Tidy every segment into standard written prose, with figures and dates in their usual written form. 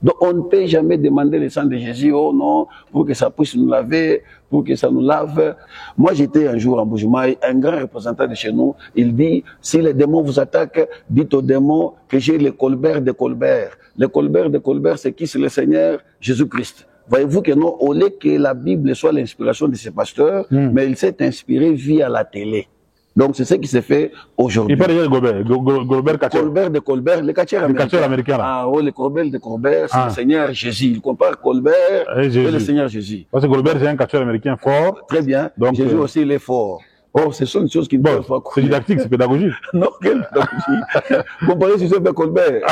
Donc on ne peut jamais demander le sang de Jésus, oh non, pour que ça puisse nous laver, pour que ça nous lave. Moi j'étais un jour en Bujumaï, un grand représentant de chez nous, il dit, si les démons vous attaquent, dites aux démons que j'ai le Colbert de Colbert. Le Colbert de Colbert, c'est qui? C'est le Seigneur Jésus-Christ. Voyez-vous que non, au lieu que la Bible soit l'inspiration de ces pasteurs, mais il s'est inspiré via la télé. Donc c'est ce qui s'est fait aujourd'hui. Il parle de Colbert Katcher. Colbert de Colbert, le Katcher américain. Là. Ah oui, le Colbert de Colbert, c'est le Seigneur Jésus. Il compare Colbert et le Seigneur Jésus. Parce que Colbert c'est un Katcher américain fort. Très bien. Donc Jésus aussi il est fort. Oh, ce sont des choses qui ne peuvent pas. C'est didactique, c'est pédagogique. Non, quelle pédagogie. Comparer Jésus avec Colbert.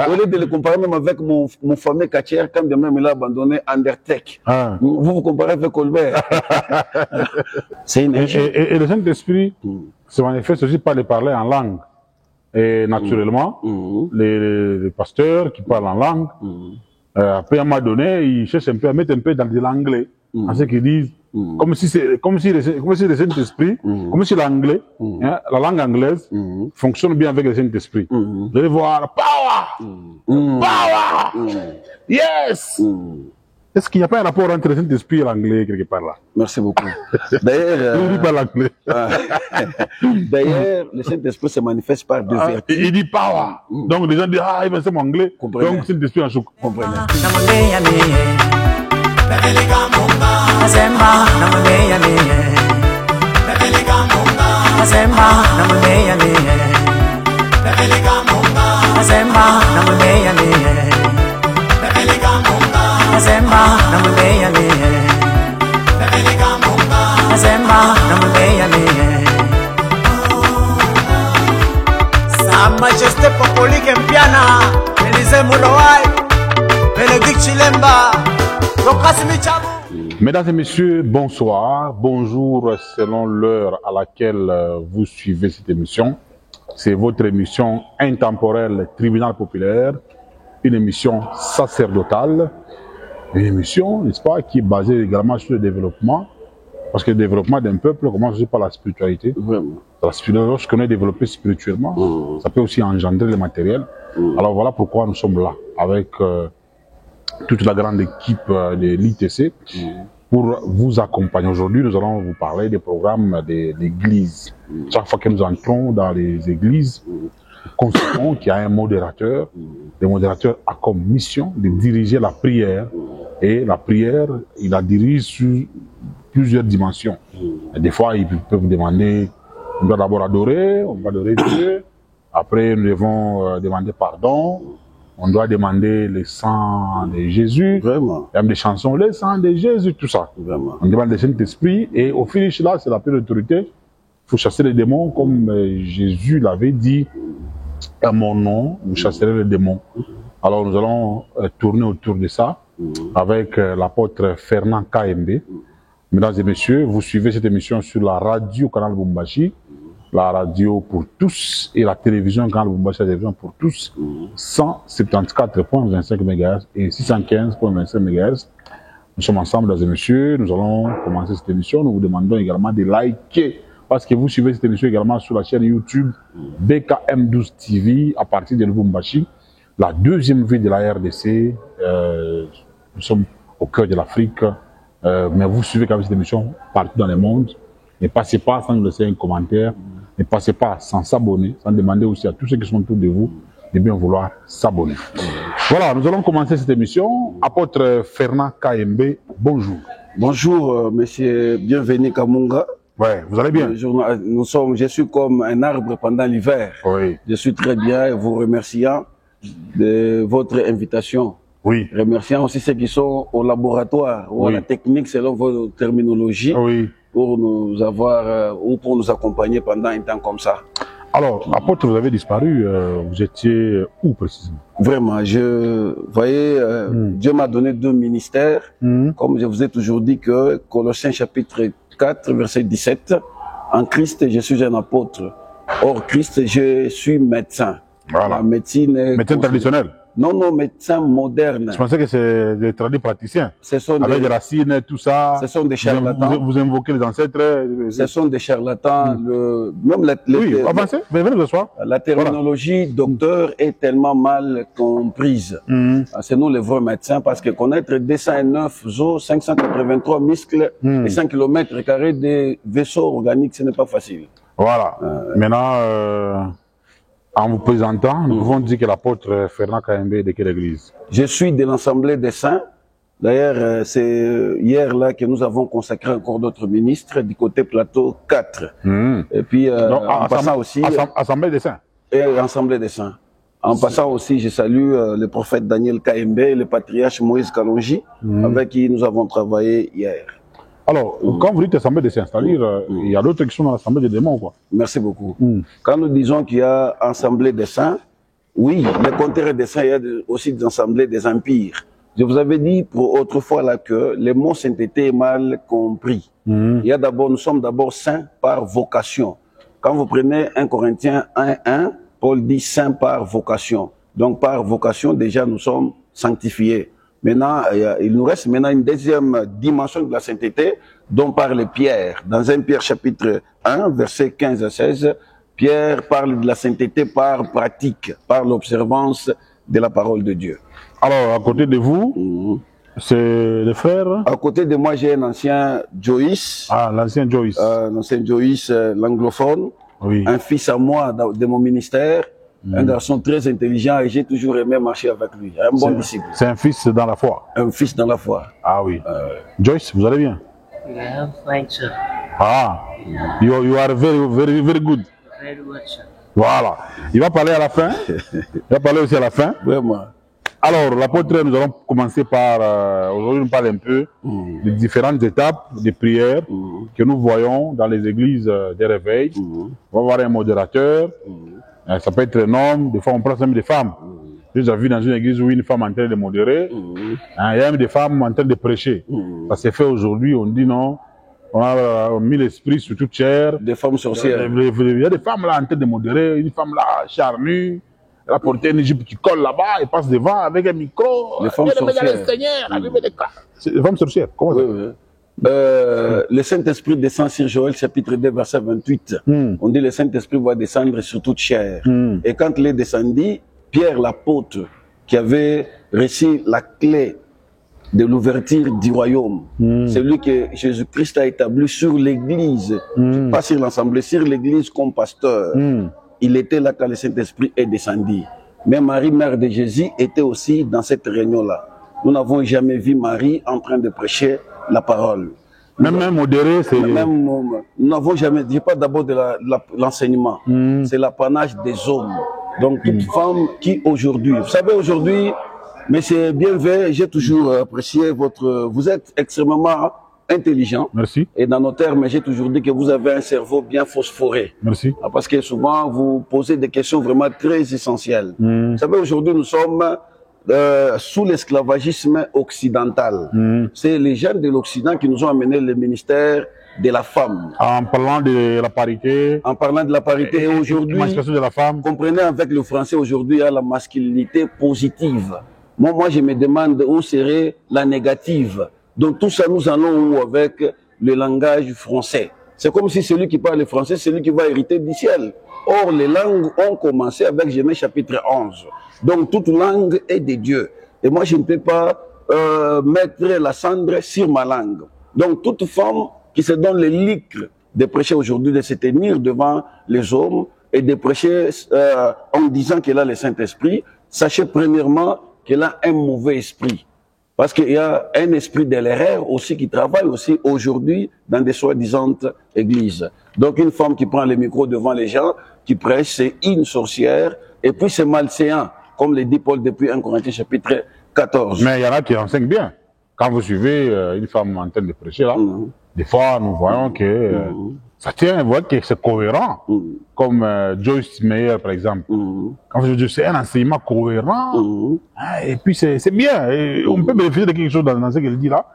Au lieu de le comparer même avec mon fameux Katcher, quand bien même il a abandonné Undertech. Vous comparez avec Colbert. C'est une et le Saint-Esprit se manifeste aussi par les parler en langue. Et naturellement, les pasteurs qui parlent en langue, après à un moment donné, ils cherchent un peu à mettre un peu dans de l'anglais. En ce qu'ils disent, comme si le Saint-Esprit, comme si l'anglais, la langue anglaise, fonctionne bien avec le Saint-Esprit. Vous allez voir, power! Power! Yes! Est-ce qu'il n'y a pas un rapport entre le Saint-Esprit et l'anglais quelque part là? Merci beaucoup. D'ailleurs, il dit pas l'anglais. D'ailleurs, le Saint-Esprit se manifeste par deux vertus. Il dit power. Donc les gens disent, ah, il va c'est mon anglais. Comprenez. Donc Saint-Esprit en choc. Comprenez. Sa Majesté Popoli Kempiana, Élysée Moulouaï, Bénédicte Chilemba, Lokasimi Tchabou. Mesdames et messieurs, bonsoir, bonjour selon l'heure à laquelle vous suivez cette émission. C'est votre émission intemporelle Tribunal Populaire, une émission sacerdotale, une émission, n'est-ce pas, qui est basée également sur le développement, parce que le développement d'un peuple commence aussi par la spiritualité. Vraiment. Lorsqu'on est développé spirituellement, ça peut aussi engendrer le matériel. Alors voilà pourquoi nous sommes là, avec toute la grande équipe de l'ITC, pour vous accompagner. Aujourd'hui, nous allons vous parler des programmes de l'Église. Chaque fois que nous entrons dans les églises, nous constatons qu'il y a un modérateur. Le modérateur a comme mission de diriger la prière. Et la prière, il la dirige sur plusieurs dimensions. Et des fois, ils peuvent demander, on doit d'abord adorer, on va adorer Dieu. Après, nous devons demander pardon. On doit demander le sang de Jésus. Vraiment. Il y a même des chansons, le sang de Jésus, tout ça. Vraiment. On demande le Saint-Esprit. Et au finish, là, c'est la pleine autorité. Il faut chasser les démons, comme Jésus l'avait dit. À mon nom, vous chasserez les démons. Alors, nous allons tourner autour de ça avec l'apôtre Fernand KMB. Mesdames et messieurs, vous suivez cette émission sur la radio Canal Bumbashi, la radio pour tous et la télévision Canal Bumbashi, la télévision pour tous, 174.25 MHz et 615.25 MHz. Nous sommes ensemble, mesdames et messieurs. Nous allons commencer cette émission. Nous vous demandons également de liker, parce que vous suivez cette émission également sur la chaîne YouTube BKM12 TV à partir de Lubumbashi, la deuxième ville de la RDC. Nous sommes au cœur de l'Afrique. Mais vous suivez quand même cette émission partout dans le monde. Ne passez pas sans nous laisser un commentaire. Ne passez pas sans s'abonner, sans demander aussi à tous ceux qui sont autour de vous de bien vouloir s'abonner. Voilà, nous allons commencer cette émission. Apôtre Fernand KMB, bonjour. Bonjour, monsieur, bienvenue Kamunga. Ouais, vous allez bien? Je suis comme un arbre pendant l'hiver. Oui. Je suis très bien et vous remerciant de votre invitation. Oui. Remerciant aussi ceux qui sont au laboratoire ou à la technique selon vos terminologies pour nous avoir ou pour nous accompagner pendant un temps comme ça. Alors, apôtre, vous avez disparu, vous étiez où précisément? Vraiment, voyez, Dieu m'a donné deux ministères, comme je vous ai toujours dit que Colossiens chapitre 4, verset 17, en Christ, je suis un apôtre. Hors Christ, je suis médecin. Voilà. La médecine traditionnelle. Non, non, médecins modernes. Je pensais que c'est des tradis praticiens. Ce sont Avec des racines, tout ça. Ce sont des charlatans. Vous invoquez les ancêtres. Ce sont des charlatans. Même oui, avancez, venez le soir. La terminologie docteur est tellement mal comprise. C'est nous les vrais médecins parce que connaître 209 os, 583 muscles et 5 km² de vaisseaux organiques, ce n'est pas facile. Voilà. Maintenant, en vous présentant, nous pouvons dire que l'apôtre Fernand Kayembe est de quelle église? Je suis de l'Assemblée des Saints. D'ailleurs, c'est hier là que nous avons consacré encore d'autres ministres du côté plateau 4. Et puis, donc, en passant aussi... Assemblée des Saints. Et Assemblée des Saints. En passant aussi, je salue le prophète Daniel Kayembe et le patriarche Moïse Kalonji, avec qui nous avons travaillé hier. Alors, quand vous dites Assemblée des Saints, c'est-à-dire, il y a d'autres qui sont dans l'Assemblée des démons, quoi. Merci beaucoup. Quand nous disons qu'il y a Assemblée des Saints, oui, le contraire des Saints, il y a aussi des Assemblées des empires. Je vous avais dit pour autrefois là que le mot sainteté est mal compris. Il y a d'abord, nous sommes d'abord saints par vocation. Quand vous prenez 1 Corinthiens 1:1, Paul dit saint par vocation. Donc par vocation, déjà, nous sommes sanctifiés. Maintenant, il nous reste maintenant une deuxième dimension de la sainteté dont parle Pierre. Dans 1 Pierre chapitre 1, versets 15 à 16, Pierre parle de la sainteté par pratique, par l'observance de la parole de Dieu. Alors, à côté de vous, c'est le frère? À côté de moi, j'ai un ancien Joyce. Ah, l'ancien Joyce. L'ancien Joyce, l'anglophone. Oui. Un fils à moi de mon ministère. Un garçon très intelligent et j'ai toujours aimé marcher avec lui. Un bon disciple. C'est un fils dans la foi. Un fils dans la foi. Ah oui. Joyce, vous allez bien? Yeah, I'm fine, sir. Ah, you are very good. Very good, sir. Voilà. Il va parler à la fin. Il va parler aussi à la fin. Vraiment. Alors, l'apôtre, nous allons commencer par, aujourd'hui, nous parle un peu des différentes étapes des prières que nous voyons dans les églises des réveils. On va voir un modérateur. Ça peut être un homme, des fois on prend même des femmes. J'ai déjà vu dans une église où une femme est en train de modérer, il y a même des femmes en train de prêcher. Ça s'est fait aujourd'hui, on dit non, on a mis l'esprit sur toute chair. Des femmes sorcières. Il y a des femmes là en train de modérer, une femme là charnue, elle a porté une jupe qui colle là-bas, elle passe devant avec un micro. Les femmes sorcières. C'est des femmes sorcières, comment ça? Oui. Le Saint-Esprit descend sur Joël chapitre 2 verset 28. On dit le Saint-Esprit va descendre sur toute chair. Et quand il est descendu, Pierre l'apôtre qui avait reçu la clé de l'ouverture du royaume, c'est lui que Jésus-Christ a établi sur l'église, pas sur l'assemblée, sur l'église comme pasteur. Il était là quand le Saint-Esprit est descendu. Mais Marie, mère de Jésus, était aussi dans cette réunion-là. Nous n'avons jamais vu Marie en train de prêcher la parole. Même modéré, c'est... Nous n'avons jamais dit, pas d'abord de l'enseignement. C'est l'apanage des hommes. Donc, toute femme qui aujourd'hui... Vous savez, aujourd'hui, mais c'est bien vrai, j'ai toujours apprécié votre... Vous êtes extrêmement intelligent. Merci. Et dans nos termes, j'ai toujours dit que vous avez un cerveau bien phosphoré. Merci. Parce que souvent, vous posez des questions vraiment très essentielles. Vous savez, aujourd'hui, nous sommes... sous l'esclavagisme occidental. C'est les gens de l'Occident qui nous ont amené le ministère de la femme. En parlant de la parité. En parlant de la parité. Et aujourd'hui, l'émancipation de la femme. Comprenez avec le français, aujourd'hui, il y a la masculinité positive. Moi, je me demande où serait la négative. Donc tout ça, nous allons où avec le langage français? C'est comme si celui qui parle français, c'est celui qui va hériter du ciel. Or, les langues ont commencé avec Genèse chapitre 11. Donc, toute langue est de Dieu. Et moi, je ne peux pas mettre la cendre sur ma langue. Donc, toute femme qui se donne le lucre de prêcher aujourd'hui, de se tenir devant les hommes et de prêcher en disant qu'elle a le Saint-Esprit, sachez premièrement qu'elle a un mauvais esprit. Parce qu'il y a un esprit de l'erreur aussi qui travaille aussi aujourd'hui dans des soi-disant églises. Donc, une femme qui prend le micro devant les gens, qui prêche, c'est une sorcière, et puis c'est malséant, comme le dit Paul depuis 1 Corinthiens chapitre 14. Mais il y en a qui enseignent bien. Quand vous suivez une femme en train de prêcher, là, des fois, nous voyons que ça tient, vous voyez que c'est cohérent. Comme Joyce Meyer, par exemple. Quand je dis c'est un enseignement cohérent, hein, et puis c'est bien. Et on peut bénéficier de quelque chose dans ce qu'elle dit là.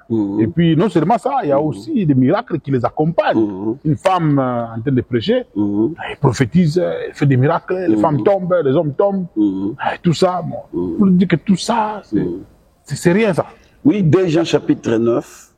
Et puis, non seulement ça, il y a aussi des miracles qui les accompagnent. Une femme en train de prêcher, elle prophétise, elle fait des miracles, les femmes tombent, les hommes tombent, tout ça. Bon, pour dire que tout ça, c'est rien ça. Oui, 2 Jean chapitre 9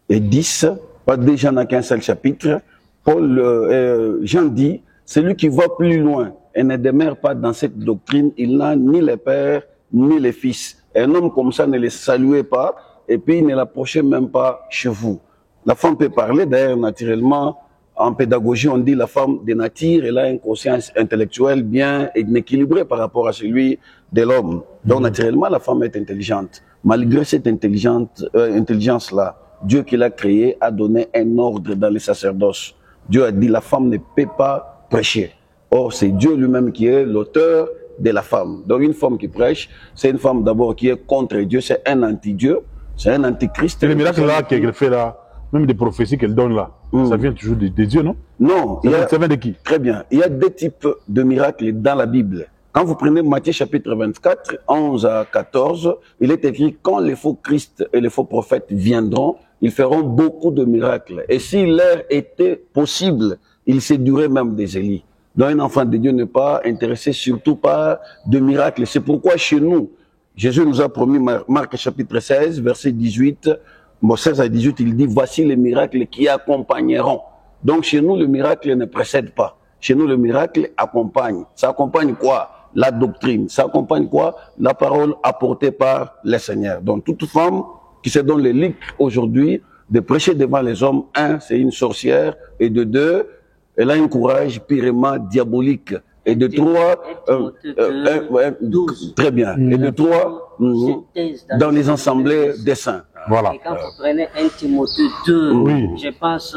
et 10, pas 2 Jean n'a qu'un seul chapitre. Jean dit, celui qui va plus loin et ne demeure pas dans cette doctrine, il n'a ni les pères ni les fils. Un homme comme ça ne les saluez pas et puis ne l'approchez même pas chez vous. La femme peut parler, d'ailleurs naturellement, en pédagogie on dit la femme de nature, elle a une conscience intellectuelle bien équilibrée par rapport à celui de l'homme. Donc naturellement la femme est intelligente. Malgré cette intelligence-là, Dieu qui l'a créée a donné un ordre dans les sacerdoces. Dieu a dit la femme ne peut pas prêcher. Or, c'est Dieu lui-même qui est l'auteur de la femme. Donc, une femme qui prêche, c'est une femme d'abord qui est contre Dieu, c'est un anti-Dieu, c'est un antichrist. Et les miracles là qu'elle fait là, même des prophéties qu'elle donne là, ça vient toujours de Dieu, non? Non. Ça vient de qui? Très bien. Il y a 2 types de miracles dans la Bible. Quand vous prenez Matthieu chapitre 24, 11 à 14, il est écrit « Quand les faux Christ et les faux prophètes viendront, ils feront beaucoup de miracles. Et si leur était possible, ils séduiraient même des Élis. » Donc un enfant de Dieu n'est pas intéressé surtout par de miracles. C'est pourquoi chez nous, Jésus nous a promis, Marc chapitre 16, verset 18, 16 à 18, il dit « Voici les miracles qui accompagneront. » Donc chez nous, le miracle ne précède pas. Chez nous, le miracle accompagne. Ça accompagne quoi? La doctrine. Ça accompagne quoi? La parole apportée par le Seigneur. Donc toute femme qui se donne les liques aujourd'hui de prêcher devant les hommes, 1, c'est une sorcière, et de 2, elle a un courage purement diabolique. Et de 3, très bien. Et de 3, dans les assemblées des saints. Voilà. Et quand vous prenez 1 Timothée 2, je pense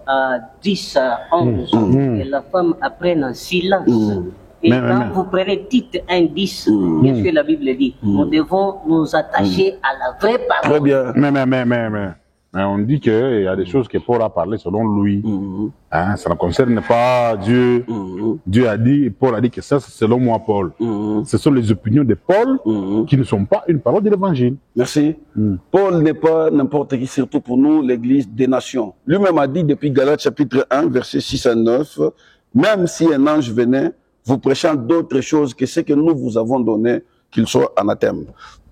à 10 à 11, et la femme apprenne en silence. Et quand vous prenez Tite 1:10, qu'est-ce que la Bible dit? Nous devons nous attacher à la vraie parole. Très bien. Mais on dit qu'il y a des choses que Paul a parlé selon lui. Hein, ça ne concerne pas Dieu. Dieu a dit, Paul a dit que ça, c'est selon moi, Paul. Ce sont les opinions de Paul qui ne sont pas une parole de l'évangile. Merci. Paul n'est pas n'importe qui, surtout pour nous, l'église des nations. Lui-même a dit depuis Galates chapitre 1, versets 6 à 9, même si un ange venait, vous prêchant d'autres choses que ce que nous vous avons donné, qu'il soit anathème.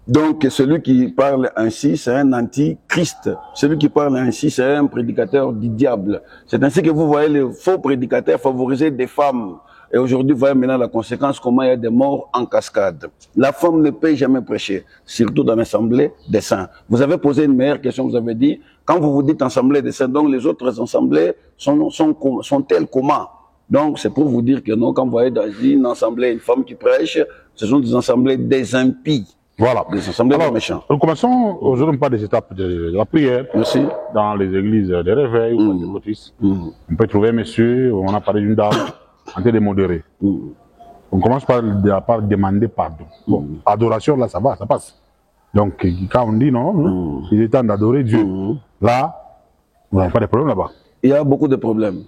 Donc, celui qui parle ainsi, c'est un antichrist. Celui qui parle ainsi, c'est un prédicateur du diable. C'est ainsi que vous voyez les faux prédicateurs favoriser des femmes. Et aujourd'hui, vous voyez maintenant la conséquence, comment il y a des morts en cascade. La femme ne peut jamais prêcher, surtout dans l'assemblée des saints. Vous avez posé une meilleure question, vous avez dit, quand vous vous dites assemblée des saints, donc les autres assemblées sont-elles comment? Donc, c'est pour vous dire que non, quand vous voyez dans une assemblée une femme qui prêche, ce sont des assemblées des impies. Voilà. Des assemblées des méchants. Nous commençons aujourd'hui par des étapes de la prière. Merci. Dans les églises de réveil ou de baptisme. On peut trouver un monsieur, on a parlé d'une dame, en train de modérer. On commence par demander pardon. Bon, adoration, là, ça va, ça passe. Donc, quand on dit non, il est temps d'adorer Dieu. Là, on n'a pas de problème là-bas. Il y a beaucoup de problèmes.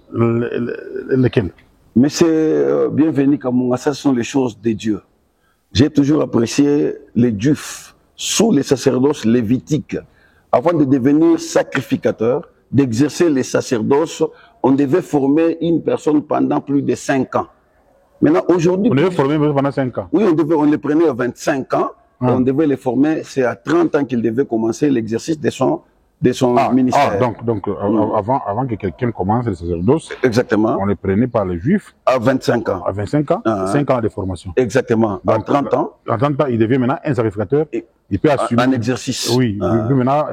Lesquels? Mais c'est bienvenu Kamunga, ça sont les choses de Dieu. J'ai toujours apprécié les Juifs sous les sacerdoces lévitiques. Avant de devenir sacrificateur, d'exercer les sacerdoces, on devait former une personne pendant plus de 5 ans. Maintenant, aujourd'hui... On devait former pendant 5 ans? Oui, on les prenait à 25 ans. Et on devait les former, c'est à 30 ans qu'ils devaient commencer l'exercice de son ministère. Donc avant que quelqu'un commence le sacerdoce, exactement, on les prenait par les Juifs à 25 ans. À 25 ans, 5 ans de formation. Exactement. Donc, à 30 ans. À 30 ans, il devient maintenant un sacrificateur. Il peut assumer. Un exercice. Oui, il peut maintenant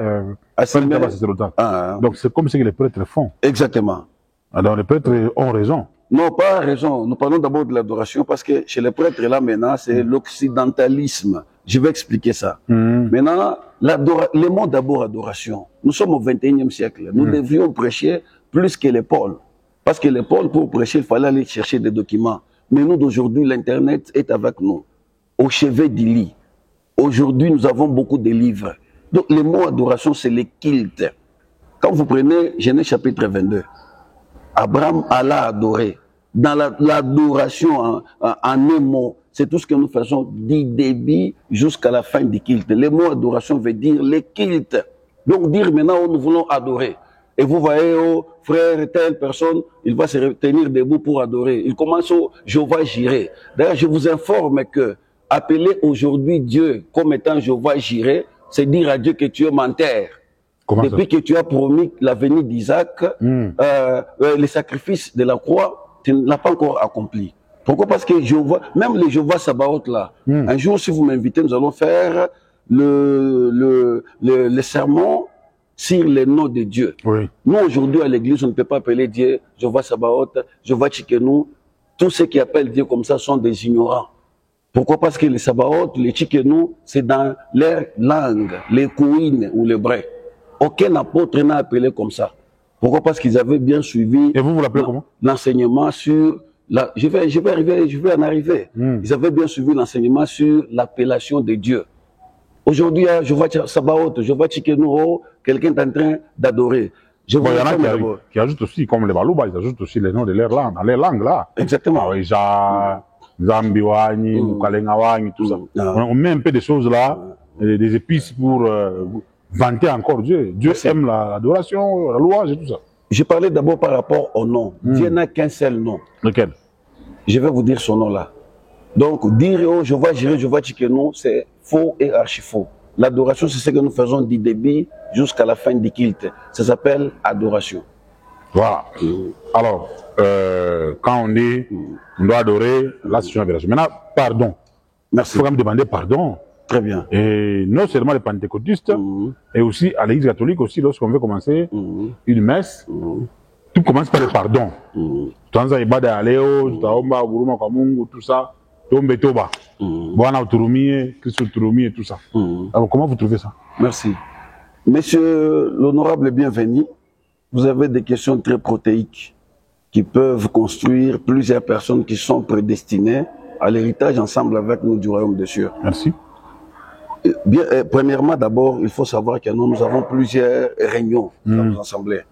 assumer le sacerdotat. Donc c'est comme ce que les prêtres font. Exactement. Alors les prêtres ont raison. Non, pas raison. Nous parlons d'abord de l'adoration parce que chez les prêtres, là, maintenant, c'est l'occidentalisme. Je vais expliquer ça. Maintenant, le mot d'abord adoration. Nous sommes au 21e siècle. Nous devrions prêcher plus que les Paul. Parce que les Paul, pour prêcher, il fallait aller chercher des documents. Mais nous, d'aujourd'hui, l'Internet est avec nous. Au chevet du lit. Aujourd'hui, nous avons beaucoup de livres. Donc, le mot adoration, c'est le culte. Quand vous prenez Genèse chapitre 22, Abraham alla adorer. Dans l'adoration en un mot, c'est tout ce que nous faisons du début jusqu'à la fin du culte. Le mot adoration veut dire le culte. Donc dire maintenant, oh, nous voulons adorer. Et vous voyez, oh, frère, telle personne, il va se tenir debout pour adorer. Il commence au Jéhovah Jireh. D'ailleurs, je vous informe que appeler aujourd'hui Dieu comme étant Jéhovah Jireh, c'est dire à Dieu que tu es menteur. Depuis que tu as promis la venue d'Isaac, les sacrifices de la croix, tu ne l'as pas encore accompli. Pourquoi? Parce que Jéhovah, même les Jéhovah Sabaoth là, un jour, si vous m'invitez, nous allons faire le sermon sur les noms de Dieu. Oui. Nous, aujourd'hui, à l'église, on ne peut pas appeler Dieu Jéhovah Sabaoth, Jéhovah Tchikenu. Tous ceux qui appellent Dieu comme ça sont des ignorants. Pourquoi? Parce que les Sabaoth, les Tchikenu, c'est dans leur langue, les Kouines ou les Brés. Aucun apôtre n'a appelé comme ça. Pourquoi? Parce qu'ils avaient bien suivi. Et vous l'appelez comment? L'enseignement sur la. Je vais en arriver. Ils avaient bien suivi l'enseignement sur l'appellation de Dieu. Aujourd'hui, je vois Sabaoth, je vois Tchikenu, quelqu'un est en train d'adorer. Il y en a qui ajoutent aussi, comme les Balouba, ils ajoutent aussi les noms de leur langue, dans les langues là. Exactement. Zambiwani, Mukalengawani, tout ça. On met un peu des choses là, des épices pour vanter encore Dieu. Dieu aime l'adoration, la louange et tout ça. Je parlais d'abord par rapport au nom. Dieu n'a qu'un seul nom. Lequel? Je vais vous dire son nom là. Donc, dire oh, je vois Jireh, je vois Tchikenu, c'est faux et archi faux. L'adoration, c'est ce que nous faisons du début jusqu'à la fin du culte. Ça s'appelle adoration. Voilà. Alors, quand on dit on doit adorer, là c'est une adoration. Maintenant, pardon. Merci. Il faut quand même demander pardon. Très bien. Et non seulement les pentecôtistes, et aussi à l'église catholique aussi, lorsqu'on veut commencer une messe, tout commence par le pardon. Tanza ibada ya leo, tutaomba huruma kwa Mungu, tout ça. Tombe toba. Bwana uturumie, Christ uturumie, tout ça. Alors comment vous trouvez ça? Merci. Monsieur l'honorable bienvenu, vous avez des questions très protéiques qui peuvent construire plusieurs personnes qui sont prédestinées à l'héritage ensemble avec nous du royaume des cieux. Merci. Bien, premièrement, d'abord, il faut savoir que nous avons plusieurs réunions dans nos assemblées.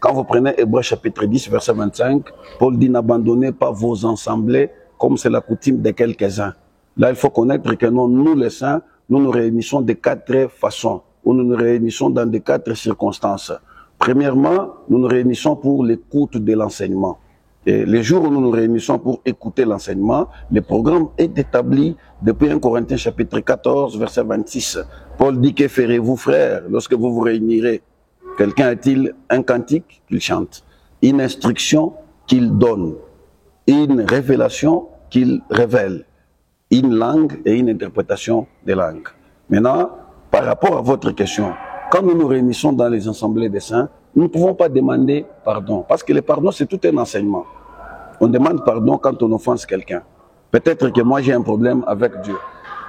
Quand vous prenez Hébreux chapitre 10, verset 25, Paul dit « N'abandonnez pas vos assemblées comme c'est la coutume de quelques-uns ». Là, il faut connaître que nous les saints, nous nous réunissons de 4 façons, ou nous nous réunissons dans de 4 circonstances. Premièrement, nous nous réunissons pour l'écoute de l'enseignement. Et les jours où nous nous réunissons pour écouter l'enseignement, le programme est établi depuis 1 Corinthiens chapitre 14, verset 26. Paul dit « Que ferez-vous, frères, lorsque vous vous réunirez ?» Quelqu'un a-t-il un cantique qu'il chante, une instruction qu'il donne, une révélation qu'il révèle, une langue et une interprétation des langues. Maintenant, par rapport à votre question, quand nous nous réunissons dans les assemblées des saints, nous ne pouvons pas demander pardon, parce que le pardon, c'est tout un enseignement. On demande pardon quand on offense quelqu'un. Peut-être que moi, j'ai un problème avec Dieu.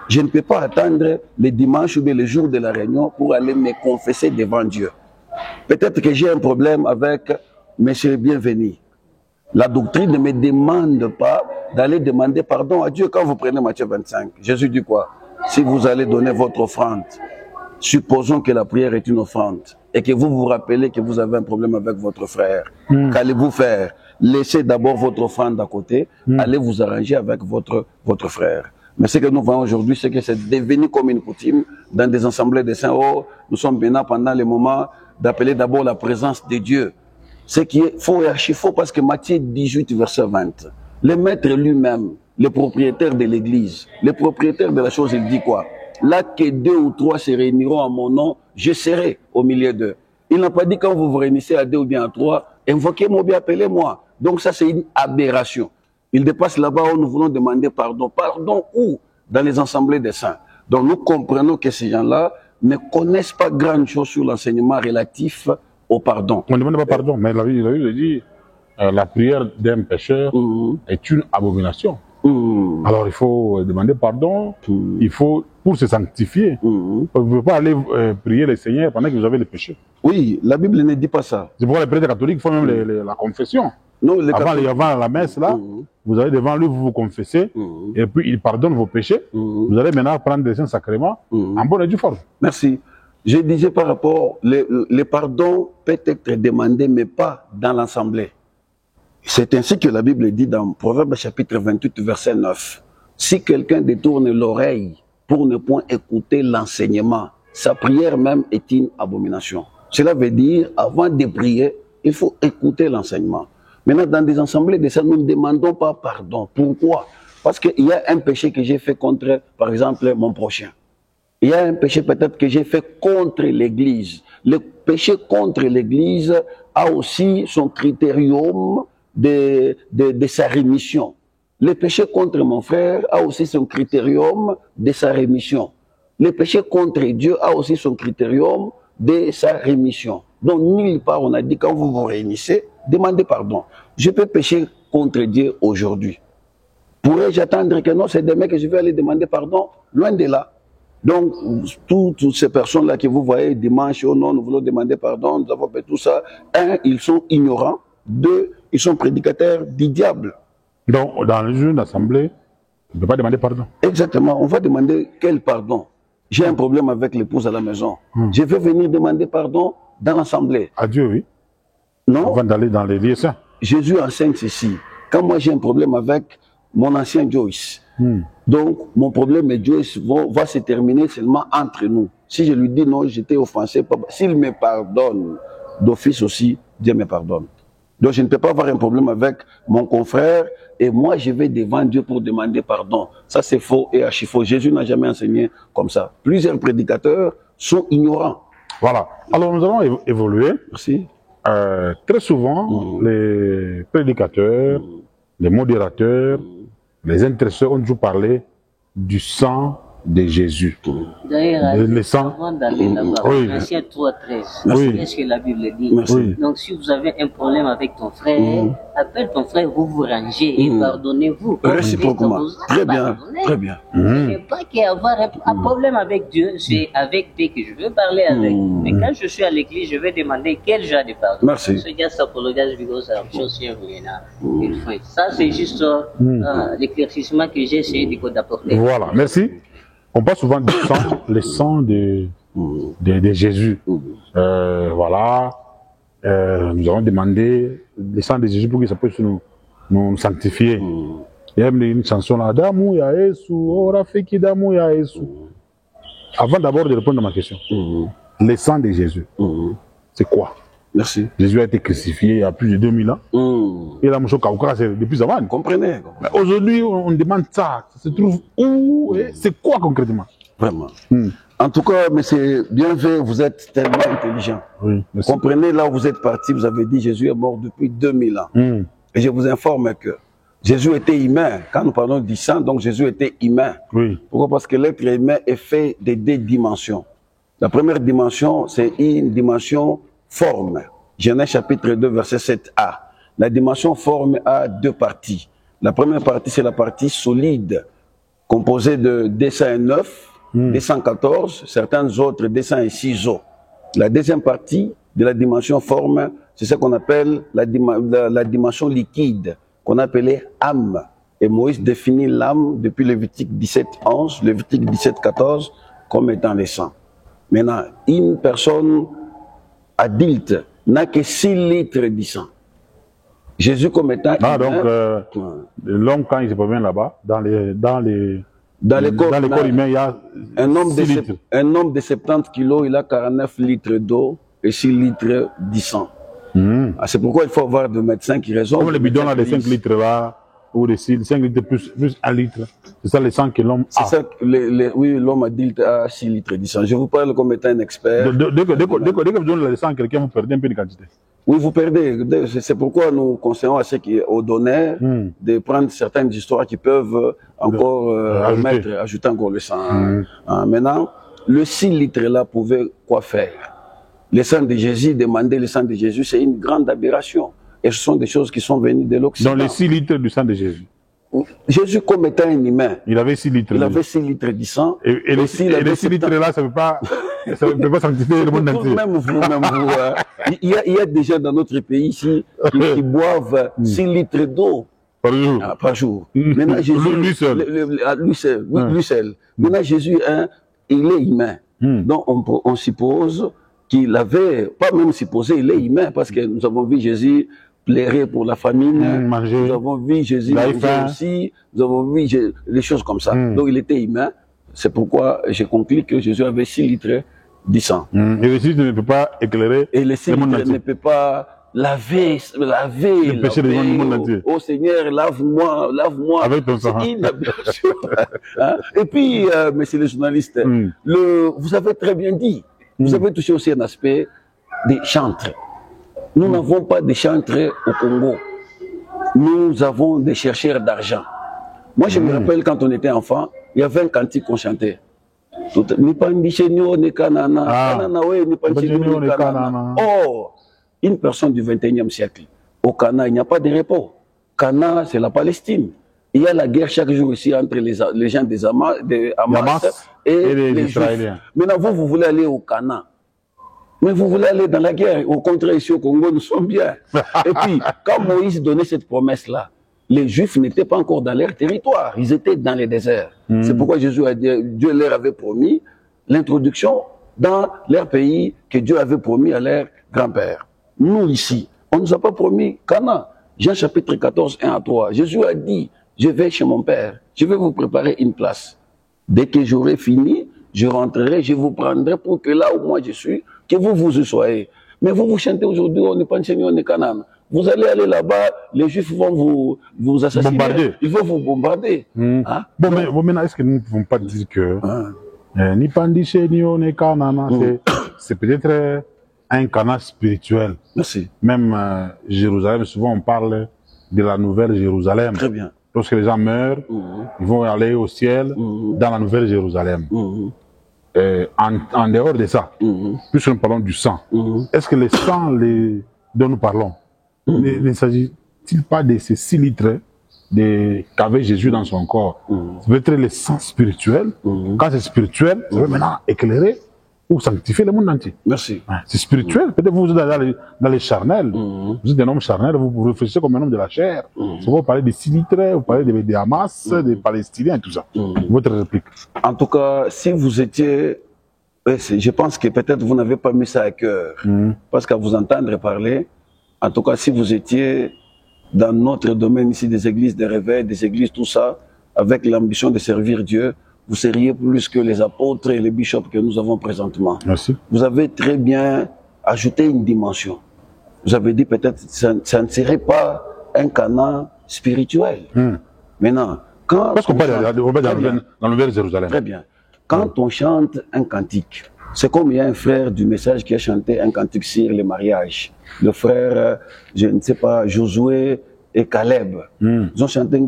Je ne peux pas attendre le dimanche ou bien le jour de la réunion pour aller me confesser devant Dieu. Peut-être que j'ai un problème avec Monsieur Bienvenu. La doctrine ne me demande pas d'aller demander pardon à Dieu. Quand vous prenez Matthieu 25, Jésus dit quoi? Si vous allez donner votre offrande, supposons que la prière est une offrande, et que vous vous rappelez que vous avez un problème avec votre frère, qu'allez-vous faire? Laissez d'abord votre offrande à côté, allez vous arranger avec votre frère. Mais ce que nous voyons aujourd'hui, c'est que c'est devenu comme une coutume dans des assemblées de saints. Oh, nous sommes maintenant pendant le moment d'appeler d'abord la présence de Dieu. Ce qui est faux et archi faux, parce que Matthieu 18, verset 20, le maître lui-même, le propriétaire de l'église, le propriétaire de la chose, il dit quoi? Là que 2 ou 3 se réuniront à mon nom, je serai au milieu d'eux. Il n'a pas dit quand vous vous réunissez à 2 ou bien à 3, invoquez-moi ou bien appelez-moi. Donc ça, c'est une aberration. Il dépasse là-bas où nous voulons demander pardon. Pardon où? Dans les assemblées des saints. Donc nous comprenons que ces gens-là ne connaissent pas grand chose sur l'enseignement relatif au pardon. On ne demande pas pardon, mais la Bible dit la prière d'un pécheur est une abomination. Alors il faut demander pardon, il faut, pour se sanctifier, vous ne pouvez pas aller prier le Seigneur pendant que vous avez le péché. Oui, la Bible ne dit pas ça. C'est pourquoi les prêtres catholiques font même la confession. Non, avant la messe, là, vous allez devant lui, vous vous confessez, et puis il pardonne vos péchés. Vous allez maintenant prendre les saints sacrements en bonne et due forme. Merci. Je disais par rapport, le pardon peut être demandé, mais pas dans l'assemblée. C'est ainsi que la Bible dit dans Proverbe chapitre 28, verset 9. Si quelqu'un détourne l'oreille pour ne point écouter l'enseignement, sa prière même est une abomination. Cela veut dire, avant de prier, il faut écouter l'enseignement. Maintenant, dans des assemblées de ça, nous ne demandons pas pardon. Pourquoi? Parce qu'il y a un péché que j'ai fait contre, par exemple, mon prochain. Il y a un péché peut-être que j'ai fait contre l'Église. Le péché contre l'Église a aussi son critérium de sa rémission. Le péché contre mon frère a aussi son critérium de sa rémission. Le péché contre Dieu a aussi son critérium de sa rémission. Donc, nulle part, on a dit, quand vous vous réunissez, demandez pardon. Je peux pécher contre Dieu aujourd'hui. Pourrais-je attendre que non, c'est demain que je vais aller demander pardon? Loin de là. Donc, toutes ces personnes-là que vous voyez dimanche, oh non, nous voulons demander pardon, nous avons fait tout ça. Un, ils sont ignorants. Deux, ils sont prédicateurs du diable. Donc, dans le jeu d'assemblée, on ne peut pas demander pardon. Exactement. On va demander quel pardon? J'ai un problème avec l'épouse à la maison. Je vais venir demander pardon dans l'assemblée. À Dieu, oui. Non. Avant d'aller dans les lieux saints. Jésus enseigne ceci. Quand moi j'ai un problème avec mon ancien Joyce, donc mon problème et Joyce va se terminer seulement entre nous. Si je lui dis non, j'étais offensé, s'il me pardonne d'office aussi, Dieu me pardonne. Donc je ne peux pas avoir un problème avec mon confrère et moi je vais devant Dieu pour demander pardon. Ça c'est faux et archi faux. Jésus n'a jamais enseigné comme ça. Plusieurs prédicateurs sont ignorants. Voilà. Alors nous allons évoluer. Merci. Très souvent, les prédicateurs, les modérateurs, les intercesseurs ont toujours parlé du sang de Jésus. D'ailleurs, le sang. avant d'aller là-bas, Oui. Matthieu 3,13, Oui. qu'est-ce que la Bible dit? Merci. Donc, si vous avez un problème avec ton frère, appelle ton frère, vous vous rangez et pardonnez-vous. Réciproquement. Comme Christ vous a Très bien. pardonné. Très bien. Ce n'est pas qu'avoir un problème avec Dieu, c'est avec Dieu que je veux parler avec. Mais quand je suis à l'église, je vais demander quel genre de pardon. Merci. So just apologize because I'm so sorry now. Ça, c'est juste l'éclaircissement que j'ai essayé d'apporter. Voilà, merci. On parle souvent du sang, le sang de Jésus. Voilà. Nous avons demandé le sang de Jésus pour que ça puisse nous sanctifier. Il y a même une chanson là, Damu ya Yesu, ora feki damu ya Yesu. Avant d'abord de répondre à ma question, le sang de Jésus, c'est quoi? Merci. Jésus a été crucifié il y a plus de 2000 ans. Et la mouche Kaukara, c'est depuis avant. Comprenez. Mais aujourd'hui, on demande ça. Ça se trouve où? C'est quoi concrètement? Vraiment. En tout cas, mais c'est bien fait, vous êtes tellement intelligent. Oui, merci. Comprenez, là où vous êtes parti, vous avez dit Jésus est mort depuis 2000 ans. Et je vous informe que Jésus était humain. Quand nous parlons du sang, donc Jésus était humain. Oui. Pourquoi? Parce que l'être humain est fait de deux dimensions. La première dimension, c'est une dimension forme. Genèse chapitre 2, verset 7a. La dimension forme a deux parties. La première partie, c'est la partie solide, composée de 209, 214, certains autres 206 os. La deuxième partie de la dimension forme, c'est ce qu'on appelle la dimension liquide, qu'on appelait âme. Et Moïse définit l'âme depuis Lévitique 17:11, Lévitique 17:14, comme étant le sang. Maintenant, une personne adulte n'a que 6 litres de sang. Jésus comme étant l'homme, quand il se promène là-bas, dans les corps humains, il y a un homme 6 litres. Un homme de 70 kilos, il a 49 litres d'eau et 6 litres de sang. C'est pourquoi il faut avoir des médecins qui raisonnent. Comme les bidons là, de 5 litres là, ou de 5 litres plus 1 litre. C'est ça le sang que l'homme a. C'est ça, oui, l'homme adulte a 6 litres de sang. Je vous parle comme étant un expert. Dès que vous donnez le sang à quelqu'un, vous perdez un peu de quantité. Oui, vous perdez. C'est pourquoi nous conseillons à ceux aux donneurs de prendre certaines histoires qui peuvent encore ajouter encore le sang. Maintenant, le 6 litres là pouvait quoi faire? Le sang de Jésus, demander le sang de Jésus, c'est une grande aberration. Et ce sont des choses qui sont venues de l'Occident. Dans les 6 litres du sang de Jésus. Jésus, comme étant un humain, il avait 6 litres. Il avait 6 litres de sang. Et les 6 litres là, ça ne peut pas sanctifier le monde entier. Même vous. Il y a des gens dans notre pays ici qui boivent 6 litres d'eau par jour. Maintenant, Jésus, lui seul. Maintenant, Jésus, il est humain. Donc, on suppose qu'il avait, pas même supposé, il est humain, parce que nous avons vu Jésus pleurer pour la famine. Manger. Nous avons vu Jésus manger aussi. Nous avons vu des choses comme ça. Donc il était humain. C'est pourquoi j'ai conclu que Jésus avait 6 litres du sang. Et le cielitre ne peut pas éclairer. Et le cielitre ne peut pas laver le péché du monde entier. Oh Seigneur, lave-moi. Avec ton sang. Hein? Et puis, monsieur le journaliste, vous avez très bien dit, vous avez touché aussi un aspect des chantres. Nous n'avons pas de chantres au Congo. Nous avons des chercheurs d'argent. Moi, je me rappelle quand on était enfant, il y avait un cantique qu'on chantait. Or, une personne du 21e siècle, au Cana, il n'y a pas de repos. Cana, c'est la Palestine. Il y a la guerre chaque jour ici entre les gens des Hamas et les Israéliens. Maintenant, vous voulez aller au Cana. Mais vous voulez aller dans la guerre. Au contraire, ici au Congo, nous sommes bien. Et puis, quand Moïse donnait cette promesse-là, les Juifs n'étaient pas encore dans leur territoire. Ils étaient dans les déserts. C'est pourquoi Jésus a dit, Dieu leur avait promis l'introduction dans leur pays que Dieu avait promis à leur grand-père. Nous, ici, on ne nous a pas promis Cana. Jean chapitre 14, 1 à 3. Jésus a dit, je vais chez mon Père. Je vais vous préparer une place. Dès que j'aurai fini, je rentrerai, je vous prendrai pour que là où moi je suis, que vous y soyez. Mais vous chantez aujourd'hui, on n'est pas Seigneur, on est Canaan. Vous allez aller là-bas, les Juifs vont vous assassiner. Bombarder. Ils vont vous bombarder. Hein? Bon, mais maintenant, est-ce que nous ne pouvons pas dire que ni Pandichet, ni on est Canaan, c'est peut-être un Canaan spirituel. Merci. Même Jérusalem, souvent on parle de la nouvelle Jérusalem. Très bien. Lorsque les gens meurent, ils vont aller au ciel dans la nouvelle Jérusalem. En dehors de ça, puisque nous parlons du sang, est-ce que le sang dont nous parlons, ne s'agit-il pas de ces 6 litres qu'avait Jésus dans son corps? Ça peut être le sang spirituel. Quand c'est spirituel, ça veut maintenant éclairer ou sanctifier le monde entier. Merci. C'est spirituel. Peut-être vous êtes dans les charnels. Vous êtes un homme charnel, vous réfléchissez comme un homme de la chair. Vous parlez des 6 litres, vous parlez des Hamas, des Palestiniens, tout ça. Votre réplique. En tout cas, si vous étiez... Je pense que peut-être vous n'avez pas mis ça à cœur. Parce qu'à vous entendre parler, en tout cas, si vous étiez dans notre domaine ici des églises de réveil, des églises, tout ça, avec l'ambition de servir Dieu, vous seriez plus que les apôtres et les bishops que nous avons présentement. Merci. Vous avez très bien ajouté une dimension. Vous avez dit peut-être que ça ne serait pas un Canaan spirituel. Maintenant, quand... Parce qu'on parle dans la Nouvelle Jérusalem. Très bien. Quand on chante un cantique, c'est comme il y a un frère du message qui a chanté un cantique sur le mariage. Le frère, je ne sais pas, Josué et Caleb. Ils ont chanté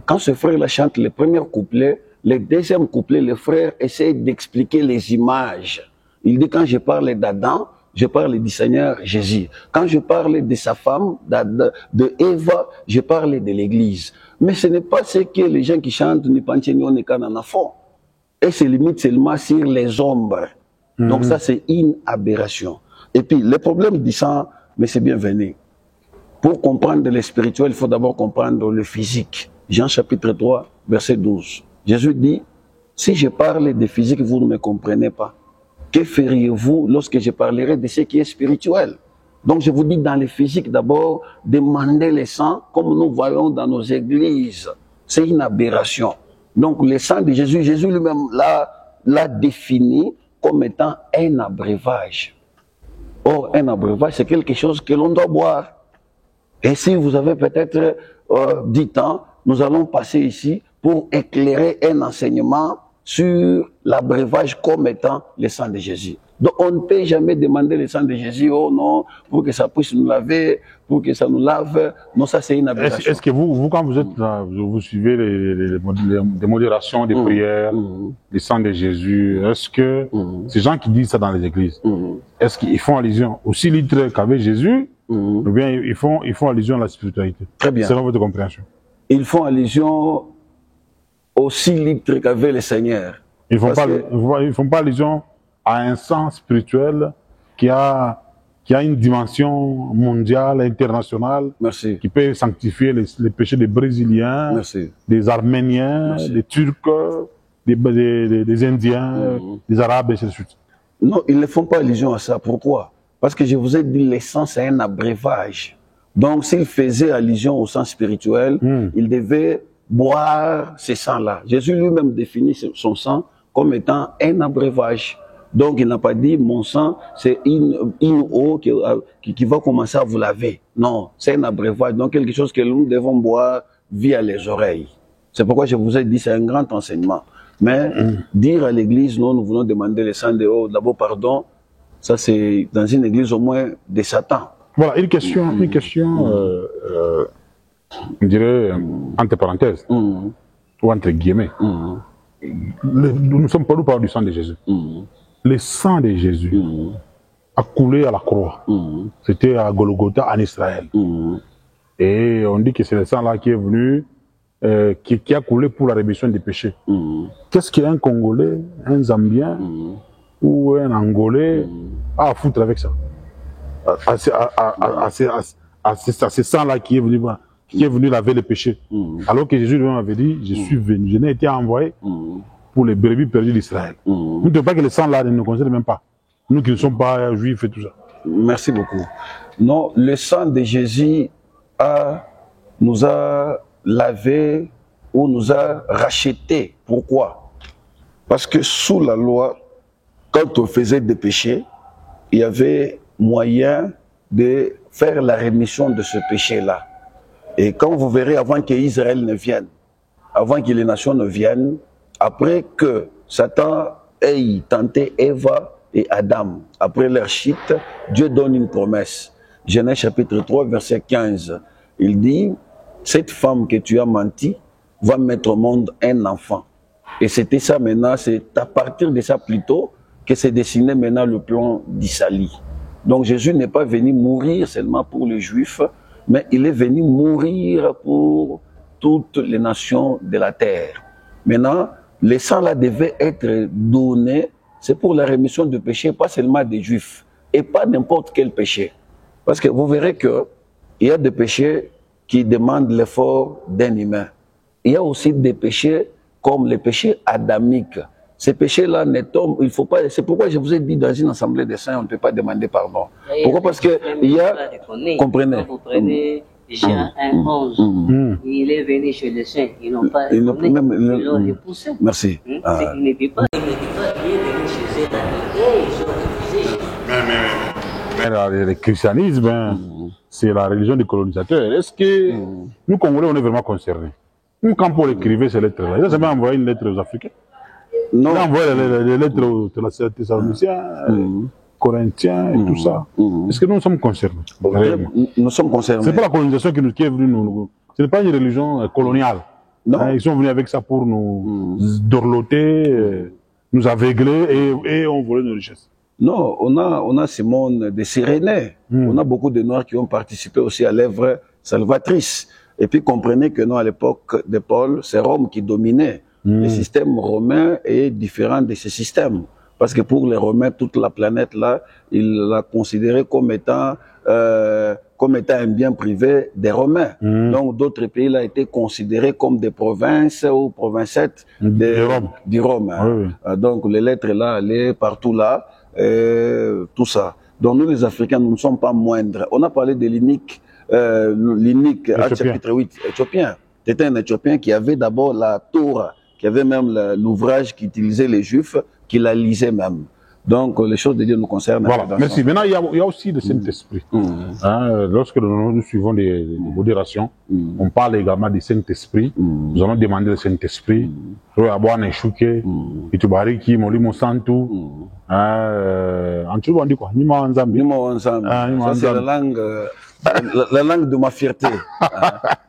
Quand ce frère-là chante le premier couplet, le deuxième couplet, le frère essaie d'expliquer les images. Il dit, quand je parle d'Adam, je parle du Seigneur Jésus. Quand je parle de sa femme, de Eva, je parle de l'Église. Mais ce n'est pas ce que les gens qui chantent ni Panchenion ni Kanana font. Et c'est limite seulement sur les ombres. Donc ça, c'est une aberration. Et puis, le problème du sang, mais c'est bienvenu. Pour comprendre le spirituel, il faut d'abord comprendre le physique. Jean chapitre 3, verset 12. Jésus dit, si je parle de physique, vous ne me comprenez pas. Que feriez-vous lorsque je parlerai de ce qui est spirituel? Donc je vous dis dans le physique d'abord, demandez le sang comme nous voyons dans nos églises. C'est une aberration. Donc le sang de Jésus, Jésus lui-même l'a défini comme étant un abreuvage. Or, un abreuvage, c'est quelque chose que l'on doit boire. Et si vous avez peut-être 10 ans, nous allons passer ici pour éclairer un enseignement sur l'abreuvage comme étant le sang de Jésus. Donc on ne peut jamais demander le sang de Jésus, oh non, pour que ça puisse nous laver, pour que ça nous lave. Non, ça c'est une aberration. Est-ce que vous quand vous êtes vous suivez les modérations des prières, le sang de Jésus, est-ce que ces gens qui disent ça dans les églises, est-ce qu'ils font allusion aux 6 litres qu'avait Jésus, ou bien ils font allusion à la spiritualité? Très bien. Selon votre compréhension. Ils font allusion aux 6 litres qu'avait le Seigneur. Ils ne font pas allusion à un sang spirituel qui a une dimension mondiale, internationale, merci, qui peut sanctifier les péchés des Brésiliens, merci, des Arméniens, merci, des Turcs, des Indiens, des Arabes, et ainsi de suite. Non, ils ne font pas allusion à ça. Pourquoi? Parce que je vous ai dit, le sang, c'est un abréuvage. Donc, s'il faisait allusion au sang spirituel, il devait boire ce sang-là. Jésus lui-même définit son sang comme étant un abréuvage. Donc, il n'a pas dit, mon sang, c'est une eau qui va commencer à vous laver. Non, c'est un abréuvage. Donc, quelque chose que nous devons boire via les oreilles. C'est pourquoi je vous ai dit, c'est un grand enseignement. Mais dire à l'église, non, nous voulons demander le sang de haut, d'abord pardon, ça c'est dans une église au moins de Satan. Voilà, une question, on dirait, entre parenthèses, ou entre guillemets. Nous ne sommes pas nous parlons du sang de Jésus. Le sang de Jésus a coulé à la croix. C'était à Golgotha, en Israël. Et on dit que c'est le sang là qui est venu, qui a coulé pour la rémission des péchés. Qu'est-ce qu'un Congolais, un Zambien ou un Angolais a à foutre avec ça? À ce sang-là qui est venu laver les péchés. Alors que Jésus lui-même avait dit, je suis venu, je n'ai été envoyé pour les brebis perdues d'Israël. Nous ne devons pas que le sang-là ne nous concerne même pas. Nous qui ne sommes pas juifs et tout ça. Merci beaucoup. Non, le sang de Jésus nous a lavé ou nous a racheté. Pourquoi? Parce que sous la loi, quand on faisait des péchés, il y avait moyen de faire la rémission de ce péché-là. Et quand vous verrez, avant qu'Israël ne vienne, avant que les nations ne viennent, après que Satan ait tenté Ève et Adam, après leur chute, Dieu donne une promesse. Genèse chapitre 3, verset 15. Il dit, cette femme que tu as menti va mettre au monde un enfant. Et c'était ça maintenant, c'est à partir de ça plutôt que s'est dessiné maintenant le plan d'Isali. Donc Jésus n'est pas venu mourir seulement pour les Juifs, mais il est venu mourir pour toutes les nations de la terre. Maintenant, le sang là devait être donné, c'est pour la rémission du péché, pas seulement des Juifs, et pas n'importe quel péché. Parce que vous verrez qu'il y a des péchés qui demandent l'effort d'un humain. Il y a aussi des péchés comme les péchés adamiques. Ces péchés-là ne tombent, il faut pas. C'est pourquoi je vous ai dit dans une assemblée des saints, on ne peut pas demander pardon. Pourquoi? Parce que il y a, comprenez. Quand vous prenez Jean 1:11, il est venu chez les saints, ils n'ont pas répondu, ils l'ont repoussé. Merci. Il n'était pas, il est venu chez eux, ils ont refusé. Mais le christianisme, c'est la religion des colonisateurs. Est-ce que nous, Congolais, on est vraiment concernés? Nous, quand Paul écrivait ces lettres-là, il a jamais envoyé une lettre aux Africains. Non. Il a envoyé les lettres aux Thessaloniciens, Corinthiens et tout ça. Est-ce que nous sommes concernés? Nous sommes concernés. C'est pas la colonisation qui est venue nous. Ce n'est pas une religion coloniale. Non. Ils sont venus avec ça pour nous dorloter, nous aveugler et on volait nos richesses. Non, on a Simone de Cyrénée. On a beaucoup de Noirs qui ont participé aussi à l'œuvre salvatrice. Et puis comprenez que non, à l'époque de Paul, c'est Rome qui dominait. Le système romain est différent de ce système. Parce que pour les Romains, toute la planète là, ils la considéraient comme étant un bien privé des Romains. Donc d'autres pays là étaient considérés comme des provinces ou provincettes du Rome. Hein. Donc les lettres là allaient partout là, tout ça. Donc nous les Africains, nous ne sommes pas moindres. On a parlé de l'inique à chapitre 8, éthiopien. C'était un Éthiopien qui avait d'abord la Torah, qui avait même l'ouvrage qu'utilisaient les Juifs, qui la lisaient même. Donc, les choses de Dieu nous concernent. Voilà, merci. Maintenant, il y a aussi le Saint-Esprit. Lorsque nous suivons des modérations, on parle également du Saint-Esprit. Nous allons demander le Saint-Esprit. En Tchouba, on dit quoi? Nima Nzambi. Ça, c'est la langue de ma fierté.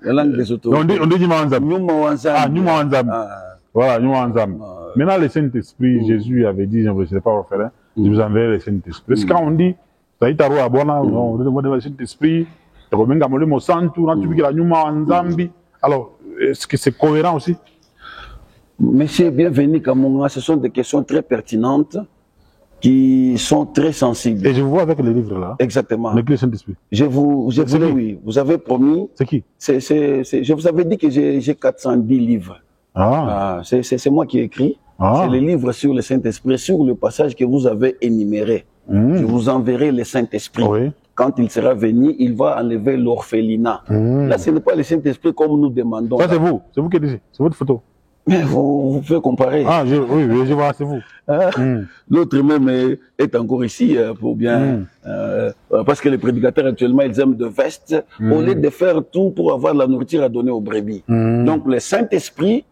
La langue des autorités. On dit Nima Nzambi. Nima Nzambi. Voilà, Nima Nzambi. Maintenant, le Saint-Esprit, Jésus avait dit, je ne sais pas refaire, je vous enverrai le Saint-Esprit. Parce que quand on dit, ça y est, on demande le Saint-Esprit, alors, est-ce que c'est cohérent aussi? Monsieur, bienvenue, Kamunga. Ce sont des questions très pertinentes qui sont très sensibles. Et je vous vois avec les livres là. Exactement. Avec le Saint-Esprit. Oui. Vous avez promis. C'est qui? Je vous avais dit que j'ai 410 livres. C'est moi qui ai écrit. C'est les livres sur le Saint-Esprit, sur le passage que vous avez énuméré. je vous enverrai le Saint-Esprit. Oui. Quand il sera venu, il va enlever l'orphelinat. Là, ce n'est pas le Saint-Esprit comme nous demandons. Ça, c'est vous qui dites, c'est votre photo. Mais vous pouvez comparer. Ah, oui, je vois, c'est vous. L'autre même est encore ici pour bien... parce que les prédicateurs actuellement, ils aiment de veste au lieu de faire tout pour avoir la nourriture à donner aux brebis. Donc le Saint-Esprit,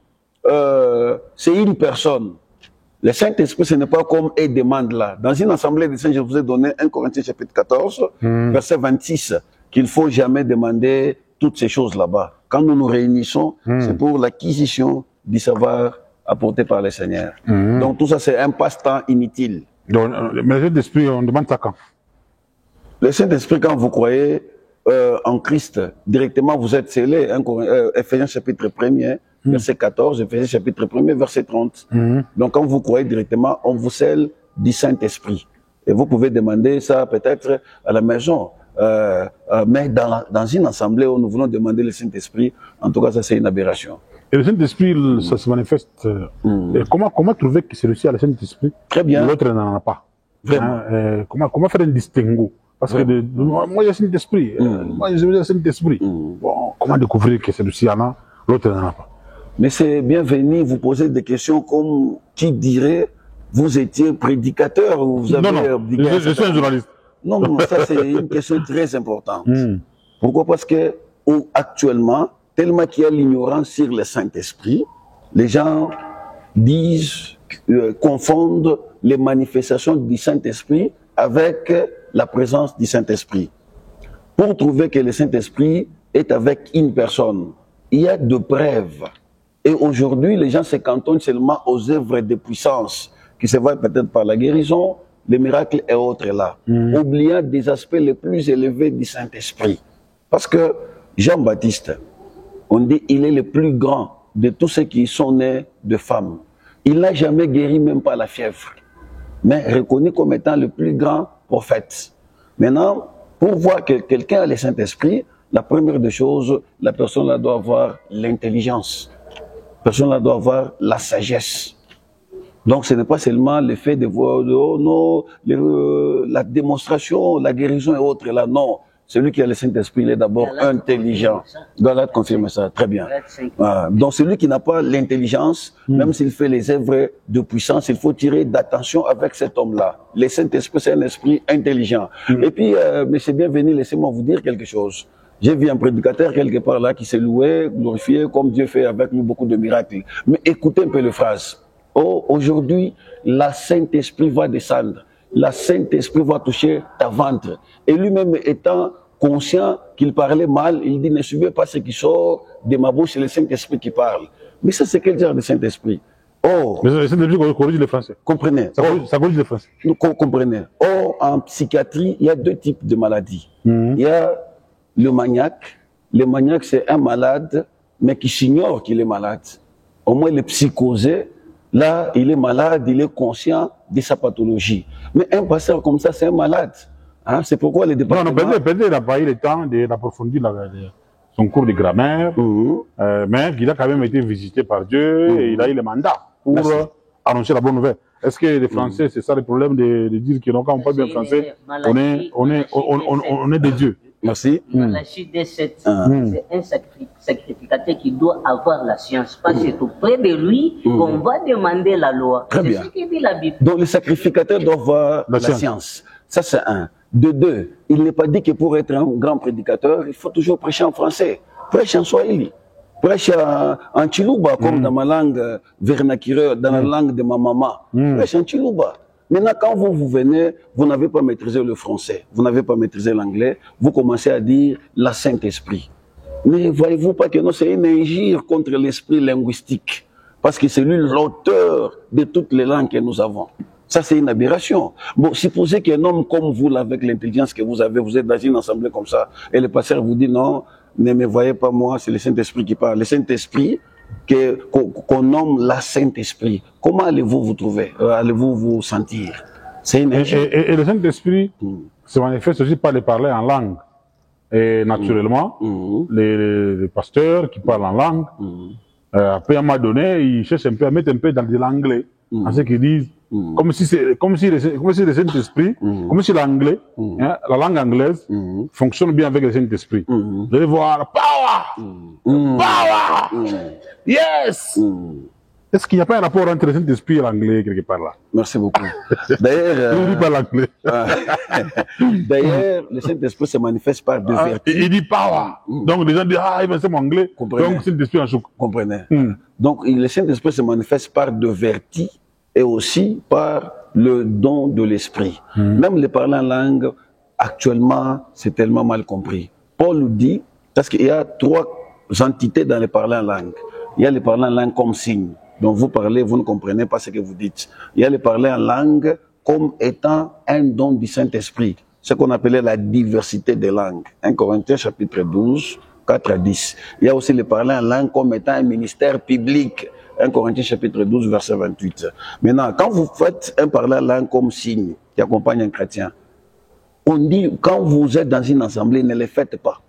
c'est une personne. Le Saint-Esprit, ce n'est pas comme il demande là. Dans une assemblée des saints, je vous ai donné 1 Corinthiens chapitre 14, verset 26, qu'il ne faut jamais demander toutes ces choses là-bas. Quand nous nous réunissons, c'est pour l'acquisition du savoir apporté par le Seigneur. Donc tout ça, c'est un passe-temps inutile. Donc, mais le Saint-Esprit, on demande ça quand? Le Saint-Esprit, quand vous croyez en Christ, directement vous êtes scellé. Ephésiens chapitre 1er, verset 14, Ephésiens chapitre 1er, verset 30. Donc quand vous croyez directement, on vous scelle du Saint-Esprit. Et vous pouvez demander ça peut-être à la maison. Mais dans une assemblée où nous voulons demander le Saint-Esprit, en tout cas ça c'est une aberration. Et le Saint-Esprit, ça se manifeste. Et comment trouver que celui-ci a le Saint-Esprit? Très bien. L'autre n'en a pas. Vraiment. Comment faire un distinguo? Parce que moi j'ai le Saint-Esprit. Moi j'ai le Saint-Esprit. Bon, comment découvrir que celui-ci en a, l'autre n'en a pas? Mais c'est bienvenu, vous posez des questions comme qui dirait, vous étiez prédicateur ou vous avez... Non, je suis un journaliste. Non, ça c'est une question très importante. Pourquoi? Parce que actuellement, tellement qu'il y a l'ignorance sur le Saint-Esprit, les gens disent, confondent les manifestations du Saint-Esprit avec la présence du Saint-Esprit. Pour trouver que le Saint-Esprit est avec une personne, il y a de preuves. Et aujourd'hui, les gens se cantonnent seulement aux œuvres de puissance, qui se voient peut-être par la guérison, les miracles et autres là, oubliant des aspects les plus élevés du Saint-Esprit. Parce que Jean-Baptiste, on dit il est le plus grand de tous ceux qui sont nés de femmes. Il n'a jamais guéri même pas la fièvre, mais reconnu comme étant le plus grand prophète. Maintenant, pour voir que quelqu'un a le Saint-Esprit, la première des choses, la personne là doit avoir l'intelligence. La personne là doit avoir la sagesse. Donc ce n'est pas seulement le fait de voir, oh non, la démonstration, la guérison et autres là, non. Celui qui a le Saint-Esprit, il est d'abord intelligent. Galate confirme ça, très bien. Donc celui qui n'a pas l'intelligence, même s'il fait les œuvres de puissance, il faut tirer d'attention avec cet homme-là. Le Saint-Esprit, c'est un esprit intelligent. Et puis, monsieur Bienvenu, laissez-moi vous dire quelque chose. J'ai vu un prédicateur quelque part là qui s'est loué, glorifié, comme Dieu fait avec nous beaucoup de miracles. Mais écoutez un peu les phrases. Oh, aujourd'hui, la Saint-Esprit va descendre. La Saint-Esprit va toucher ta ventre. Et lui-même étant conscient qu'il parlait mal, il dit, ne suivez pas ce qui sort de ma bouche, c'est le Saint-Esprit qui parle. Mais ça, c'est quel genre de Saint-Esprit? Oh, mais le Saint-Esprit corrige les Français. Comprenez. Ça corrige les Français. Comprenez. Oh, en psychiatrie, il y a deux types de maladies. Il y a le maniaque. Le maniaque, c'est un malade, mais qui s'ignore qu'il est malade. Au moins, il est psychosé. Là, il est malade, il est conscient de sa pathologie. Mais un pasteur comme ça, c'est un malade. Hein? C'est pourquoi les départements... Non, peut-être il n'a pas eu le temps d'approfondir son cours de grammaire, mais il a quand même été visité par Dieu et il a eu le mandat pour annoncer la bonne nouvelle. Est-ce que les Français, c'est ça le problème de dire qu'ils n'ont pas bien français, on est des dieux? Merci. Malachie 17, c'est un sacrificateur qui doit avoir la science. Parce que c'est auprès de lui qu'on va demander la loi. Très bien. C'est ce que dit la Bible. Donc le sacrificateur doit avoir la science. Ça c'est un. De deux, il n'est pas dit que pour être un grand prédicateur, il faut toujours prêcher en français. Prêche en Swahili. Prêche en Chiluba, comme dans ma langue vernaculaire, dans la langue de ma maman. Prêche en Chiluba. Maintenant, quand vous venez, vous n'avez pas maîtrisé le français, vous n'avez pas maîtrisé l'anglais, vous commencez à dire la Saint-Esprit. Mais voyez-vous pas que non, c'est une injure contre l'esprit linguistique. Parce que c'est lui l'auteur de toutes les langues que nous avons. Ça, c'est une aberration. Bon, supposez qu'un homme comme vous, avec l'intelligence que vous avez, vous êtes dans une assemblée comme ça, et le pasteur vous dit non, ne me voyez pas moi, c'est le Saint-Esprit qui parle. Le Saint-Esprit, qu'on nomme la Saint-Esprit. Comment allez-vous vous trouver? Allez-vous vous sentir? C'est une et le Saint-Esprit se manifeste aussi par les parler en langue. Et naturellement, les pasteurs qui parlent en langue, après à un moment donné, ils cherchent un peu à mettre un peu dans de l'anglais. En ce qu'ils disent, comme si le Saint-Esprit, comme si l'anglais, hein, la langue anglaise fonctionne bien avec le Saint-Esprit. Vous allez voir power, power, yes. Est-ce qu'il n'y a pas un rapport entre le Saint-Esprit et l'anglais quelque part là? Merci beaucoup. D'ailleurs, il dit pas l'anglais. D'ailleurs, le Saint-Esprit se manifeste par deux vertus. Il dit power. Donc les gens disent ah, c'est mon anglais. Comprenez. Donc Saint-Esprit en choc. Comprenez. Donc le Saint-Esprit se manifeste par deux vertus et aussi par le don de l'esprit. Même les parler en langue, actuellement, c'est tellement mal compris. Paul nous dit, parce qu'il y a trois entités dans les parler en langue. Il y a les parler en langue comme signe. Donc vous parlez, vous ne comprenez pas ce que vous dites. Il y a les parler en langue comme étant un don du Saint-Esprit. Ce qu'on appelait la diversité des langues. 1 Corinthiens chapitre 12, 4 à 10. Il y a aussi les parler en langue comme étant un ministère public. 1 Corinthiens chapitre 12, verset 28. Maintenant, quand vous faites un parler en langue comme signe qui accompagne un chrétien, on dit, quand vous êtes dans une assemblée, ne les faites pas.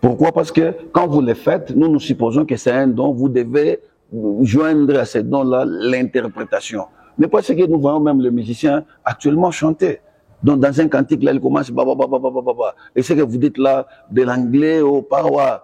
Pourquoi? Parce que quand vous les faites, nous supposons que c'est un don, vous devez joindre à ce don-là l'interprétation. Mais parce que nous voyons même le musicien actuellement chanter. Donc dans un cantique, là, il commence ba ba ba ba ba ba ba. Et ce que vous dites là, de l'anglais au power,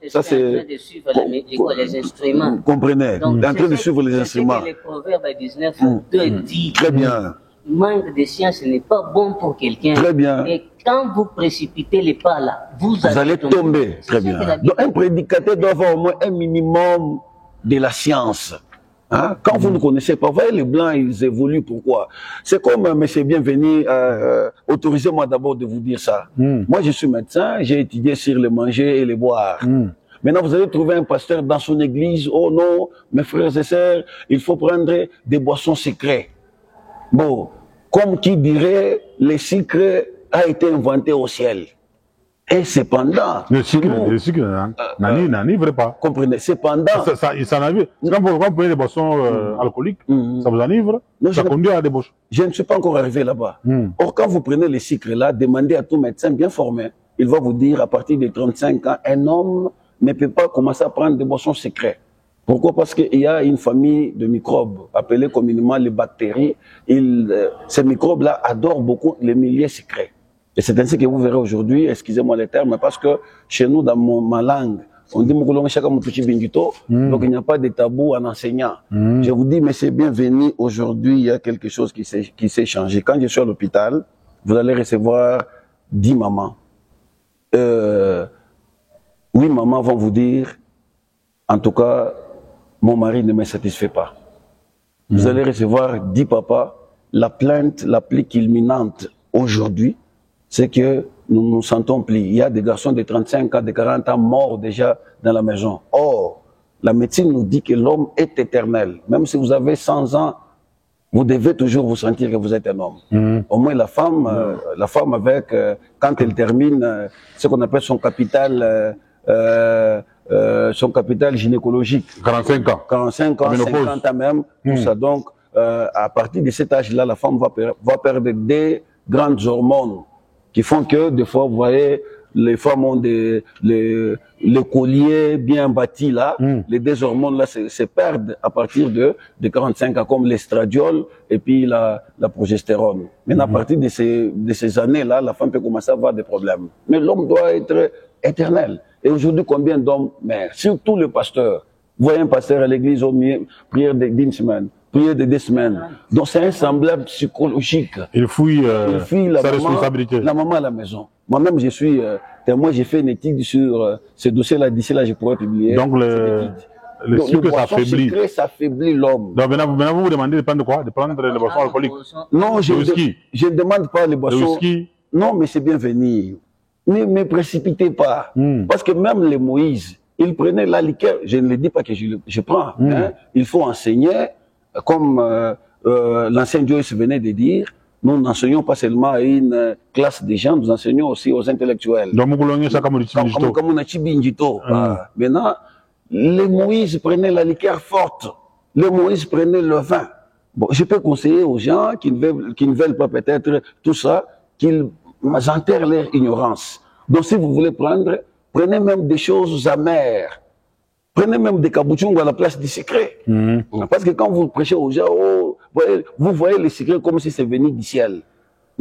ça c'est... les instruments. Comprenez, en train de suivre les instruments. Les Proverbes 19, 2 dit. Très bien. Manque de science n'est pas bon pour quelqu'un. Très bien. Et quand vous précipitez les pas là, vous allez tomber. Très bien. Donc un prédicateur doit avoir au moins un minimum de la science. Hein? Quand vous ne connaissez pas, vous voyez les blancs, ils évoluent. Pourquoi? C'est comme monsieur Bienvenu, autorisez-moi d'abord de vous dire ça. Moi, je suis médecin, j'ai étudié sur le manger et le boire. Maintenant, vous allez trouver un pasteur dans son église. Oh non, mes frères et sœurs, il faut prendre des boissons secrètes. Bon, comme qui dirait, le sucre a été inventé au ciel. Et cependant... Le sucre, n'enivre pas. Comprenez, cependant... Ça n'enivre. Quand vous prenez des boissons alcooliques, ça vous enivre, non, ça conduit à la débauche. Je ne suis pas encore arrivé là-bas. Or, quand vous prenez les sucres là, demandez à tout médecin bien formé, il va vous dire, à partir de 35 ans, un homme ne peut pas commencer à prendre des boissons secrètes. Pourquoi? Parce qu'il y a une famille de microbes, appelés communément les bactéries. Ces microbes-là adorent beaucoup les milieux secrets. Et c'est ainsi que vous verrez aujourd'hui, excusez-moi les termes, parce que chez nous, dans ma langue, on dit donc il n'y a pas de tabou en enseignant. Je vous dis, mais c'est bienvenu, aujourd'hui, il y a quelque chose qui s'est changé. Quand je suis à l'hôpital, vous allez recevoir 10 mamans. 8 mamans vont vous dire, en tout cas, mon mari ne me satisfait pas. Vous allez recevoir 10 papas. La plainte la plus culminante aujourd'hui, c'est que nous nous sentons plis. Il y a des garçons de 35 ans, de 40 ans morts déjà dans la maison. Or, la médecine nous dit que l'homme est éternel. Même si vous avez 100 ans, vous devez toujours vous sentir que vous êtes un homme. Au moins la femme avec, quand elle termine ce qu'on appelle son capital gynécologique. 45 ans. 45 ans, 50 ans même, tout ça. Donc, à partir de cet âge-là, la femme va perdre des grandes hormones qui font que, des fois, vous voyez, les femmes ont les colliers bien bâtis là, les deux hormones là se perdent à partir de 45 ans, comme l'estradiol et puis la progestérone. Maintenant, à partir de ces années-là, la femme peut commencer à avoir des problèmes. Mais l'homme doit être éternel. Et aujourd'hui, combien d'hommes meurent? Surtout le pasteur. Vous voyez un pasteur à l'église au milieu, prière d'une semaine, prière de 2 semaines. Donc c'est un semblable psychologique. Il fouille sa responsabilité. La maman à la maison. Moi-même, je suis témoin, j'ai fait une étude sur ce dossier-là. D'ici là, je pourrais publier. Donc le sucre s'affaiblit. Ça affaiblit l'homme. Donc maintenant, vous vous demandez de prendre quoi? De prendre les boissons alcooliques? Non, je ne demande pas les boissons. Le whisky? Non, mais c'est bienvenu. Ne me précipitez pas. Parce que même les Moïse, ils prenaient la liqueur. Je ne le dis pas que je prends. Hein. Il faut enseigner, comme l'ancien Joyce venait de dire, nous n'enseignons pas seulement à une classe de gens, nous enseignons aussi aux intellectuels. Donc, comme on a Chibinjito. Maintenant, les Moïse prenaient la liqueur forte. Les Moïse prenaient le vin. Bon, je peux conseiller aux gens qui ne veulent pas peut-être tout ça, qu'ils enterrent leur ignorance. Donc, si vous voulez prendre, prenez même des choses amères. Prenez même des caboutchons à la place du secret. Parce que quand vous prêchez aux gens, oh, Vous voyez les secrets comme si c'est venu du ciel.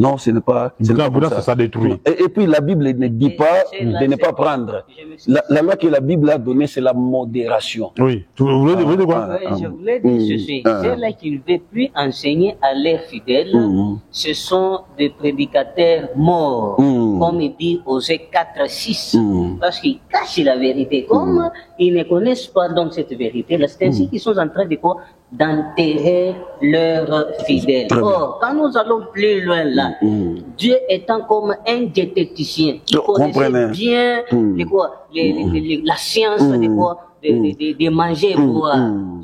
Non, ce n'est pas. Ça détruit. Et puis la Bible ne dit pas de ne pas prendre. La loi que la Bible a donnée, c'est la modération. Oui. Vous voulez dire quoi? Je voulais dire ceci. Ceux-là qui ne veulent plus enseigner à leurs fidèles, ce sont des prédicateurs morts, comme il dit Osée 4:6, parce qu'ils cachent la vérité. Comme ils ne connaissent pas donc cette vérité-là, c'est ainsi qu'ils sont en train de quoi? D'enterrer leurs fidèles. Or, quand nous allons plus loin là, Dieu étant comme un diététicien, qui connaissait bien la science de quoi? De manger pour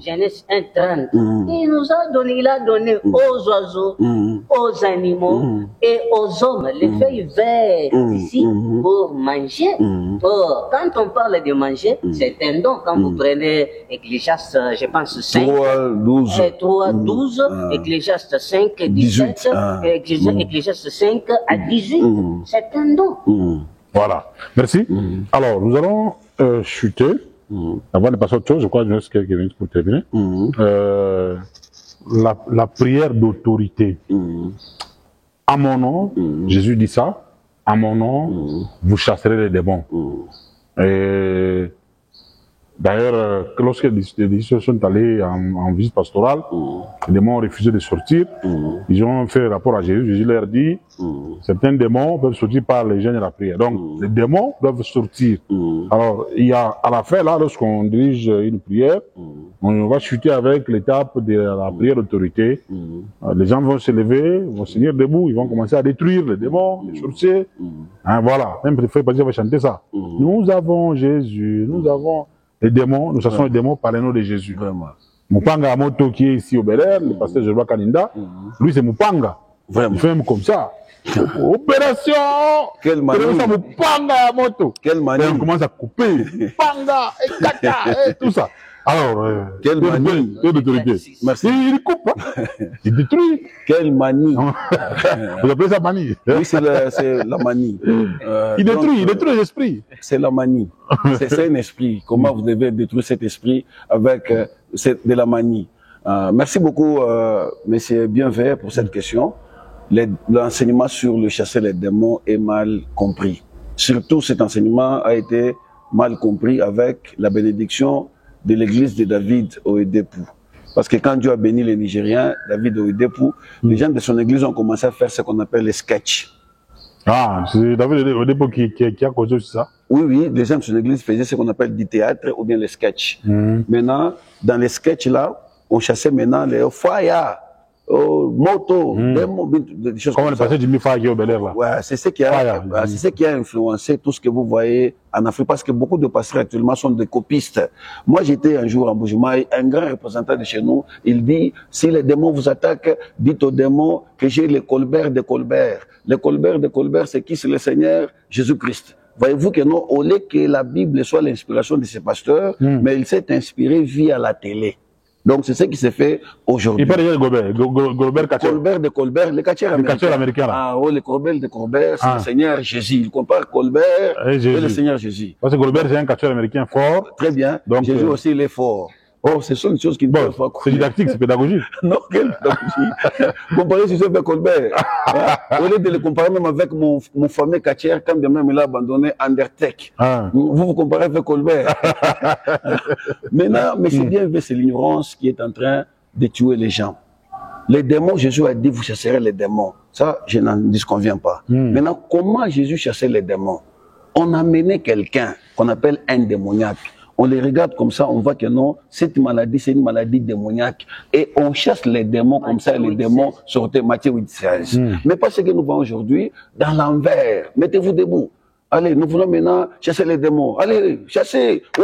Genèse 1:30. Il nous a donné, il a donné aux oiseaux, aux animaux et aux hommes les feuilles vertes ici pour manger. Or, quand on parle de manger, c'est un don. Quand vous prenez Ecclésiaste, je pense 5, 3:12, Ecclésiaste 5:17, Ecclésiaste 5:18. C'est un don. Voilà. Merci. Alors, nous allons chuter. Avant de passer à autre chose, je crois que je reste quelques minutes pour terminer. La prière d'autorité. À mon nom, Jésus dit ça, à mon nom, vous chasserez les démons. Et d'ailleurs, lorsque les disciples sont allés en visite pastorale, les démons ont refusé de sortir. Ils ont fait rapport à Jésus. Jésus leur dit, certains démons peuvent sortir par les jeûnes et la prière. Donc, les démons doivent sortir. Alors, il y a, à la fin, là, lorsqu'on dirige une prière, on va chuter avec l'étape de la prière d'autorité. Les gens vont se lever, vont se tenir debout, ils vont commencer à détruire les démons, les sorciers. Voilà. Même le frère Padia va chanter ça. Nous avons Jésus, nous avons les démons, nous chassons les démons par le nom de Jésus. Vraiment. Mupanga Amoto qui est ici au Bel Air, le pasteur Jean Kaninda, lui c'est Mupanga. Vraiment. Il fait même comme ça. Opération! Quelle manie! Mupanga Amoto. Quelle manie! Et on commence à couper. Mupanga, et kaka, et tout ça. Alors, quelle manie! D'autorité. Merci. Il coupe, hein. Il détruit. Quelle manie! Vous appelez ça manie? Oui, c'est la manie. Il détruit les esprits. C'est la manie. C'est un esprit. Comment vous devez détruire cet esprit avec de la manie? Merci beaucoup, monsieur Bienvert, pour cette question. L'enseignement sur le chasser les démons est mal compris. Surtout, cet enseignement a été mal compris avec la bénédiction de l'église de David Oyedepo. Parce que quand Dieu a béni les Nigériens, David Oyedepo, les gens de son église ont commencé à faire ce qu'on appelle les sketchs. Ah, c'est David Oyedepo qui a causé ça? Oui, les gens de son église faisaient ce qu'on appelle du théâtre ou bien les sketchs. Maintenant, dans les sketchs là, on chassait maintenant les fire, moto, des choses comme comme le ça. passé du Mifa qui est au Bel Air là. Ouais, c'est ce qui a influencé tout ce que vous voyez en Afrique, parce que beaucoup de pasteurs actuellement sont des copistes. Moi, j'étais un jour en Bujumaï, un grand représentant de chez nous, il dit, si les démons vous attaquent, dites aux démons que j'ai les Colbert de Colbert. Les Colbert de Colbert, c'est qui? C'est le Seigneur Jésus-Christ. Voyez-vous que non, au lieu que la Bible soit l'inspiration de ces pasteurs, mais il s'est inspiré via la télé. Donc, c'est ce qui s'est fait aujourd'hui. Il parle de Colbert Catcher. Colbert de Colbert, les catcheurs américains. Ah, oui, les Colbert de Colbert, c'est le Seigneur Jésus. Il compare Colbert et le Seigneur Jésus. Parce que Colbert, c'est un catcheur américain fort. Très bien. Donc, Jésus aussi, il est fort. Oh, ce sont des choses qui ne peuvent pas. C'est didactique, c'est pédagogique. Non, quelle pédagogie? Comparer Jésus avec Colbert. Au lieu de le comparer même avec mon fameux catcheur, quand bien même il a abandonné Undertake. Vous comparez avec Colbert. Maintenant, mais c'est bien vu, c'est l'ignorance qui est en train de tuer les gens. Les démons, Jésus a dit, vous chasserez les démons. Ça, je n'en disconviens pas. Maintenant, comment Jésus chassait les démons? On a mené quelqu'un qu'on appelle un démoniaque. On les regarde comme ça, on voit que non, cette maladie, c'est une maladie démoniaque. Et on chasse les démons comme ça, et les démons sortaient, Matthieu 8:16. Mais pas ce que nous voyons aujourd'hui, dans l'envers. Mettez-vous debout. Allez, nous voulons maintenant chasser les démons. Allez, chassez. Oh!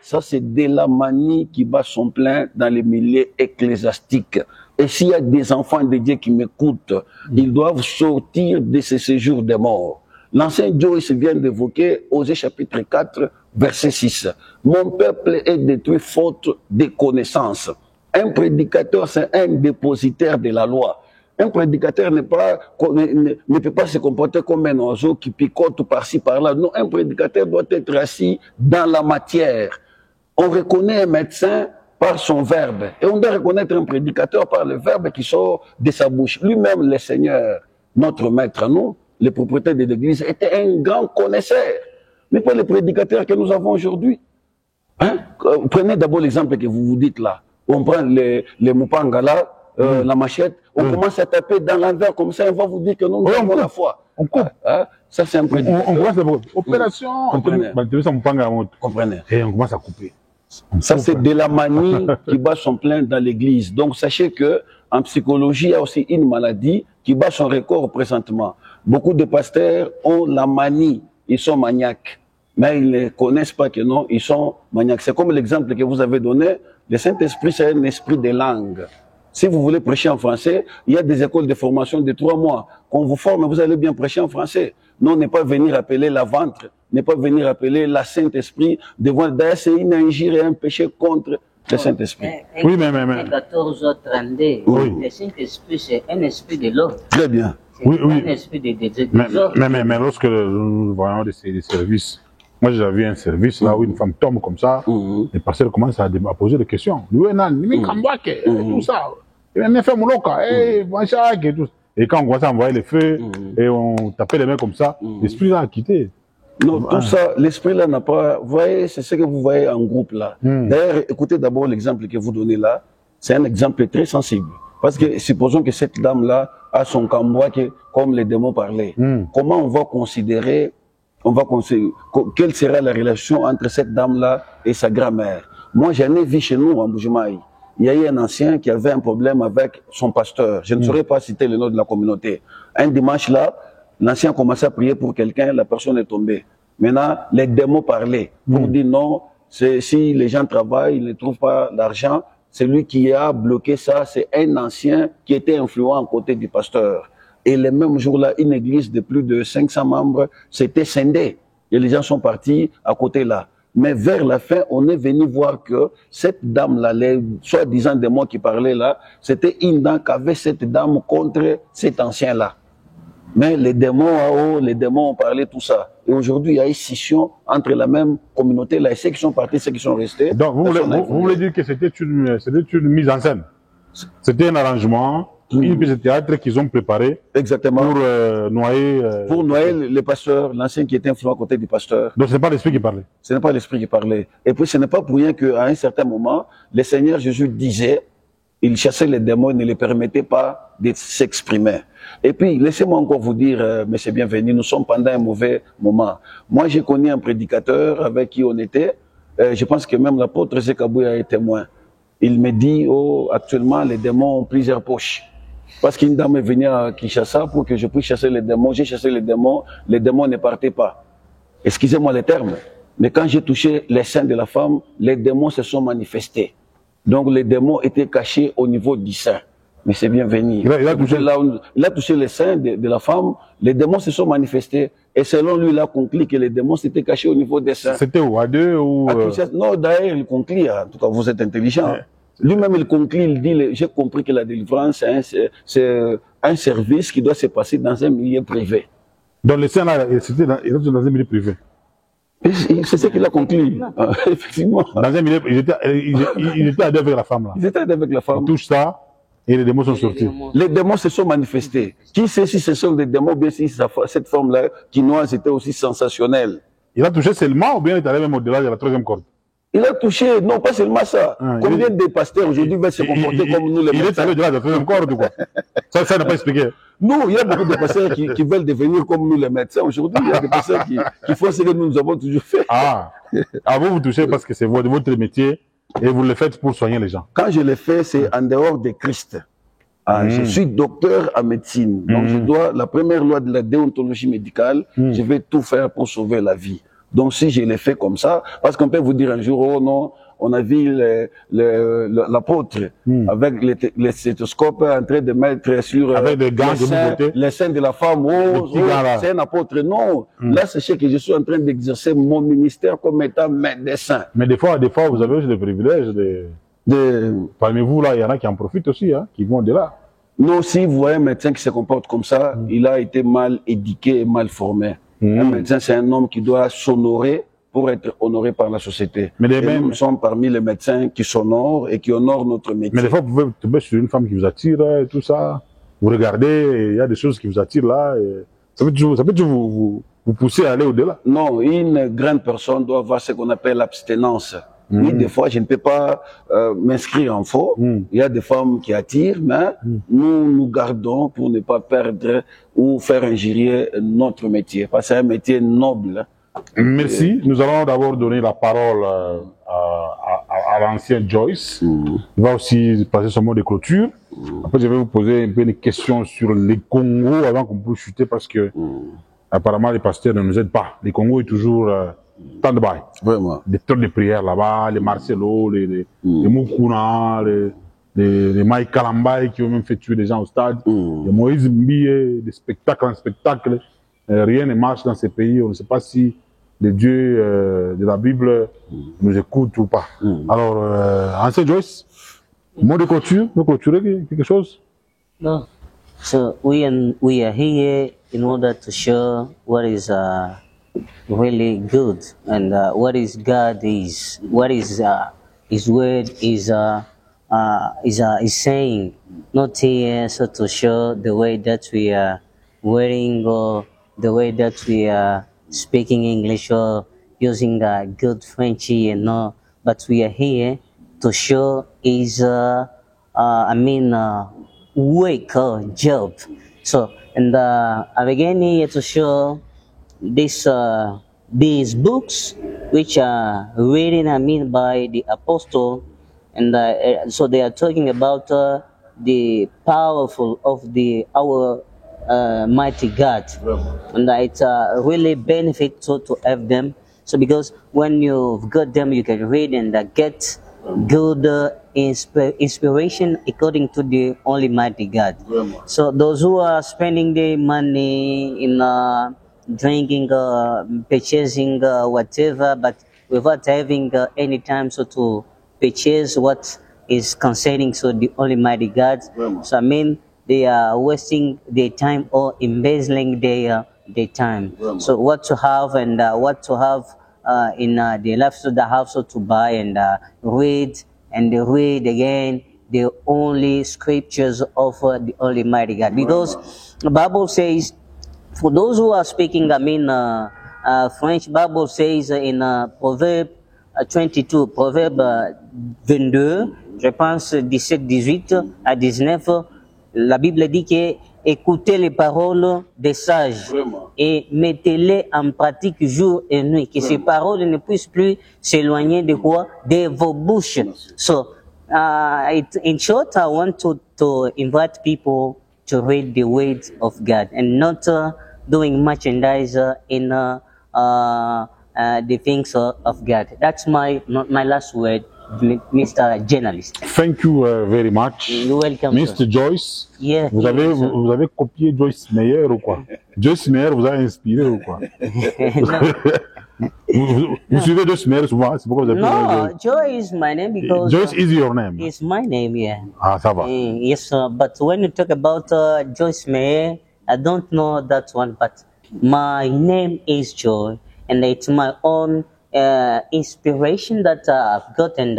Ça, c'est de la manie qui bat son plein dans les milieux ecclésiastiques. Et s'il y a des enfants de Dieu qui m'écoutent, ils doivent sortir de ce séjour des morts. L'ancien Joyce vient d'évoquer Osée chapitre 4, verset 6. Mon peuple est détruit faute de connaissances. Un prédicateur, c'est un dépositaire de la loi. Un prédicateur ne peut pas se comporter comme un oiseau qui picote par-ci, par-là. Non, un prédicateur doit être assis dans la matière. On reconnaît un médecin par son verbe. Et on doit reconnaître un prédicateur par le verbe qui sort de sa bouche. Lui-même, le Seigneur, notre maître à nous, le propriétaire de l'église, était un grand connaisseur. Mais pas les prédicateurs que nous avons aujourd'hui. Hein? Prenez d'abord l'exemple que vous vous dites là. On prend les Mupangala, la machette, on commence à taper dans l'envers comme ça, on va vous dire que nous avons la foi. On coupe. Ça, c'est un prédicateur. On commence d'abord. Opération. Comprenez. Comprenez. Et on commence à couper. Ça, c'est de la manie qui bat son plein dans l'église. Donc, sachez que en psychologie, il y a aussi une maladie qui bat son record présentement. Beaucoup de pasteurs ont la manie. Ils sont maniaques. Mais ils ne connaissent pas que non, ils sont maniaques. C'est comme l'exemple que vous avez donné. Le Saint-Esprit, c'est un esprit de langue. Si vous voulez prêcher en français, il y a des écoles de formation de 3 mois. Quand on vous forme, vous allez bien prêcher en français. Non, n'est pas venir appeler la ventre, n'est pas venir appeler la Saint-Esprit. D'ailleurs, c'est une injure et un péché contre le Saint-Esprit. Oui, mais. 14h32, le Saint-Esprit, c'est un esprit de l'ordre. Très bien. Oui. Un esprit de Mais lorsque nous voyons des services, moi j'ai vu un service là où une femme tombe comme ça, les pasteurs commencent à poser des questions. Tout ça. Et quand on commence à envoyer les feux et on tapait les mains comme ça, l'esprit là a quitté. Non, tout ça, l'esprit là n'a pas... Vous voyez, c'est ce que vous voyez en groupe là. D'ailleurs, écoutez d'abord l'exemple que vous donnez là. C'est un exemple très sensible. Parce que supposons que cette dame là a son cambois comme les démons parlaient. Comment on va considérer, quelle sera la relation entre cette dame là et sa grand-mère? Moi, j'en ai vu chez nous en Bujumaï. Il y a eu un ancien qui avait un problème avec son pasteur. Je ne saurais pas citer le nom de la communauté. Un dimanche là, l'ancien commençait à prier pour quelqu'un, la personne est tombée. Maintenant, les démons parlaient pour dire non, si les gens travaillent, ils ne trouvent pas l'argent, c'est lui qui a bloqué ça, c'est un ancien qui était influent à côté du pasteur. Et le même jour-là, une église de plus de 500 membres s'était scindée. Et les gens sont partis à côté là. Mais vers la fin, on est venu voir que cette dame-là, les soi-disant démons qui parlaient là, c'était une dame qu'avait cette dame contre cet ancien-là. Mais les démons ont parlé tout ça. Et aujourd'hui, il y a une scission entre la même communauté là et ceux qui sont partis, ceux qui sont restés. Donc, vous voulez dire que c'était une mise en scène? C'était un arrangement, une pièce de théâtre qu'ils ont préparée. Exactement. Pour noyer le pasteur, l'ancien qui était influent à côté du pasteur. Donc, ce n'est pas l'esprit qui parlait. Ce n'est pas l'esprit qui parlait. Et puis, ce n'est pas pour rien qu'à un certain moment, le Seigneur Jésus disait, il chassait les démons, il ne les permettait pas de s'exprimer. Et puis, laissez-moi encore vous dire, monsieur Bienvenu, nous sommes pendant un mauvais moment. Moi, j'ai connu un prédicateur avec qui on était. Je pense que même l'apôtre Zekabouya est témoin. Il me dit, actuellement, les démons ont plusieurs poches. Parce qu'une dame est venue à Kinshasa pour que je puisse chasser les démons. J'ai chassé les démons ne partaient pas. Excusez-moi les termes. Mais quand j'ai touché les seins de la femme, les démons se sont manifestés. Donc les démons étaient cachés au niveau du sein. Mais c'est Bienvenu. Il a touché les seins de la femme, les démons se sont manifestés. Et selon lui, il a conclu que les démons s'étaient cachés au niveau des seins. C'était où? À deux ou... Non, d'ailleurs, il conclut. En tout cas, vous êtes intelligent. Ouais. Lui-même, il conclut, il dit, j'ai compris que la délivrance, c'est un service qui doit se passer dans un milieu privé. Donc les seins, là, c'était dans un milieu privé. C'est ce qu'il a conclu. Effectivement. Dans un milieu, il était à deux avec la femme, là. Ils étaient à deux avec la femme. On touche ça. Et les démons sont sortis. Les démons se sont manifestés. Qui sait si ce sont des démons ou bien si cette forme-là, quinoise, était aussi sensationnelle? Il a touché seulement ou bien il est allé même au-delà de la troisième corde? Il a touché, non pas seulement ça. Combien de pasteurs aujourd'hui veulent se comporter comme nous les médecins? Il est allé au-delà de la troisième corde ou quoi? Ça n'a pas expliqué. Non, il y a beaucoup de pasteurs qui veulent devenir comme nous les médecins. Aujourd'hui, il y a des pasteurs qui font ce que nous avons toujours fait. Vous touchez parce que c'est votre métier. Et vous le faites pour soigner les gens? Quand je le fais, c'est en dehors de Christ. Je suis docteur en médecine. Donc, je dois, la première loi de la déontologie médicale, je vais tout faire pour sauver la vie. Donc, si je le fais comme ça, parce qu'on peut vous dire un jour, oh non, on a vu l'apôtre avec les stéthoscopes en train de mettre sur les seins de la femme. C'est un apôtre. Non, là, c'est que je suis en train d'exercer mon ministère comme étant médecin. Mais des fois, vous avez aussi des privilèges. Parmi vous, là, il y en a qui en profitent aussi, hein, qui vont de là. Non, si vous voyez un médecin qui se comporte comme ça, il a été mal éduqué et mal formé. Un médecin, c'est un homme qui doit s'honorer pour être honorés par la société. Mais nous sommes parmi les médecins qui s'honorent et qui honorent notre métier. Mais des fois, vous pouvez tomber sur une femme qui vous attire et tout ça. Vous regardez, il y a des choses qui vous attirent là. Et ça peut toujours vous pousser à aller au-delà. Non, une grande personne doit avoir ce qu'on appelle l'abstinence. Oui, des fois, je ne peux pas m'inscrire en faux. Il y a des femmes qui attirent, mais nous gardons pour ne pas perdre ou faire injurier notre métier. Parce que c'est un métier noble. Merci. Nous allons d'abord donner la parole à l'ancien Joyce. Il va aussi passer son mot de clôture. Après, je vais vous poser un peu des questions sur les Congos avant qu'on puisse chuter parce que apparemment les pasteurs ne nous aident pas. Les Congos est toujours stand-by. Vraiment. Des temps de prière là-bas, les Marcelo, les Mukuna, les Mike Kalambay qui ont même fait tuer des gens au stade, les Moïse Mbie, des spectacles en spectacle. Rien ne marche dans ces pays. On ne sait pas si les dieux de la Bible nous écoutent ou pas. Alors, ancien Joyce, mot de clôture, vous clôturer quelque chose? No. So we are here in order to show what is really good and what is God is, what is His word is saying. Not here so to show the way that we are wearing or the way that we are speaking English or using good Frenchy and all, but we are here to show His work or job. So, and I began here to show these books which are written, by the apostle, and so they are talking about the powerful of our mighty God, and it's really benefit to have them. So because when you've got them, you can read and get good inspiration according to the only mighty God. So those who are spending their money in drinking, purchasing whatever, but without having any time so to purchase what is concerning so the only mighty God. So they are wasting their time or embezzling their time. So what to have and what to have in the life, so they have so to buy and read again the only scriptures of the only mighty God. Because the Bible says, for those who are speaking, French, Bible says in Proverbe 22, Proverbe 22, je pense 17, 18 à 19, la Bible dit que écoutez les paroles des sages et mettez-les en pratique jour et nuit, que ces paroles ne puissent plus s'éloigner de quoi? De vos bouches. So, in short, I want to invite people to read the words of God and not doing merchandise in the things of God. That's my last word, Mr. Journalist. Thank you very much. You're welcome, Mr. sir. Joyce. Yeah, vous avez copié Joyce Meyer ou quoi? Joyce Meyer vous a inspiré ou quoi? vous suivez Joyce Meyer souvent, c'est pourquoi vous avez No, Joy is my name because Joyce is your name. it's my name, yeah. Ah, ça va. Yes, but when you talk about Joyce Meyer, I don't know that one, but my name is Joy, and it's my own inspiration that I've got, and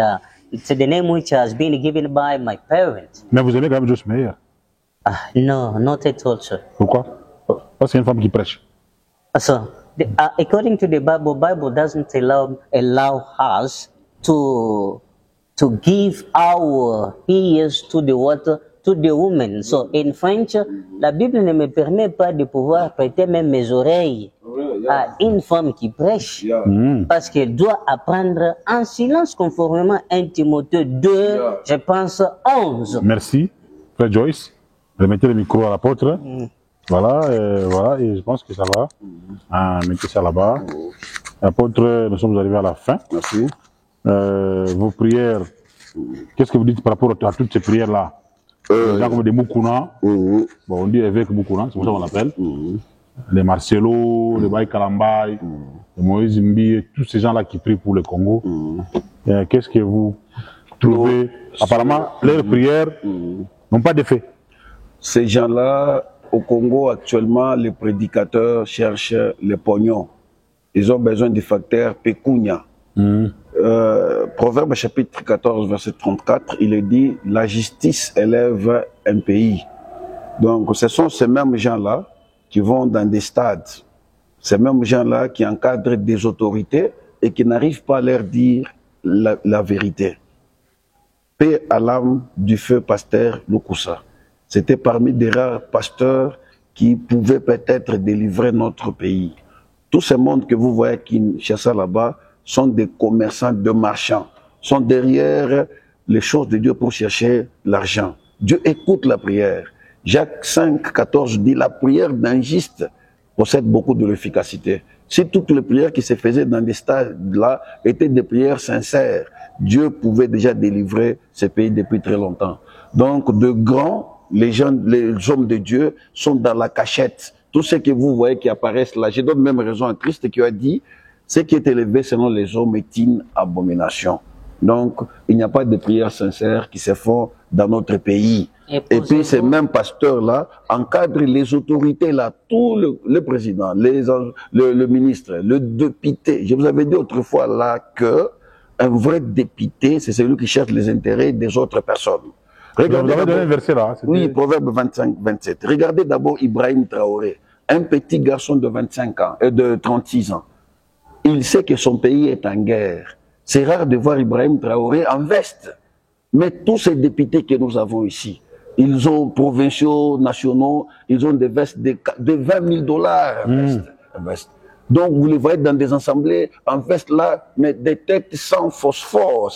it's the name which has been given by my parents. Mais vous aimez quand même Joyce Meyer? No, not at all, sir. Pourquoi? Parce que c'est une femme qui prêche. So, according to the Bible doesn't allow us to give our ears to the water, to the woman. So, in French, la Bible ne me permet pas de pouvoir prêter même mes oreilles à une femme qui prêche, parce qu'elle doit apprendre en silence conformément à 1 Timothée 2, je pense 11. Merci, frère Joyce. Remettez le micro à l'apôtre. Voilà, et je pense que ça va. Mettez ça là-bas. Apôtre, nous sommes arrivés à la fin. Merci. Vos prières, qu'est-ce que vous dites par rapport à toutes ces prières-là? Les gens comme des Mukuna, bon, on dit évêque Mukuna, c'est pour ça qu'on l'appelle. Les Marcelo, les Baï Kalambay, les Moïse Mbi, tous ces gens-là qui prient pour le Congo. Qu'est-ce que vous trouvez? Apparemment, leurs prières n'ont pas d'effet. Ces gens-là, au Congo, actuellement, les prédicateurs cherchent les pognons. Ils ont besoin du facteur pécunia. Proverbe chapitre 14, verset 34, il est dit, la justice élève un pays. Donc, ce sont ces mêmes gens-là qui vont dans des stades, ces mêmes gens-là qui encadrent des autorités et qui n'arrivent pas à leur dire la vérité. Paix à l'âme du feu pasteur Lukusa. C'était parmi des rares pasteurs qui pouvaient peut-être délivrer notre pays. Tous ces mondes que vous voyez qui cherchent là-bas sont des commerçants, de marchands, sont derrière les choses de Dieu pour chercher l'argent. Dieu écoute la prière. Jacques 5, 14 dit, la prière d'un juste possède beaucoup de l'efficacité. Si toutes les prières qui se faisaient dans des stades-là étaient des prières sincères, Dieu pouvait déjà délivrer ce pays depuis très longtemps. Donc, de grands, les hommes de Dieu sont dans la cachette. Tous ceux que vous voyez qui apparaissent là, je donne même raison à Christ qui a dit, ce qui est élevé selon les hommes est une abomination. Donc, il n'y a pas de prières sincères qui se font dans notre pays. Et puis, ces mêmes pasteurs-là encadrent les autorités, là, tout le président, le ministre, le député. Je vous avais dit autrefois, là, que un vrai député, c'est celui qui cherche les intérêts des autres personnes. Regardez, vous avez donné un verset là. Oui, Proverbe 25, 27. Regardez d'abord Ibrahim Traoré, un petit garçon de 25 ans et de 36 ans. Il sait que son pays est en guerre. C'est rare de voir Ibrahim Traoré en veste. Mais tous ces députés que nous avons ici, ils ont provinciaux, nationaux, ils ont des vestes de 20 000 $ veste. Donc vous les voyez dans des assemblées en veste là, mais des têtes sans phosphore,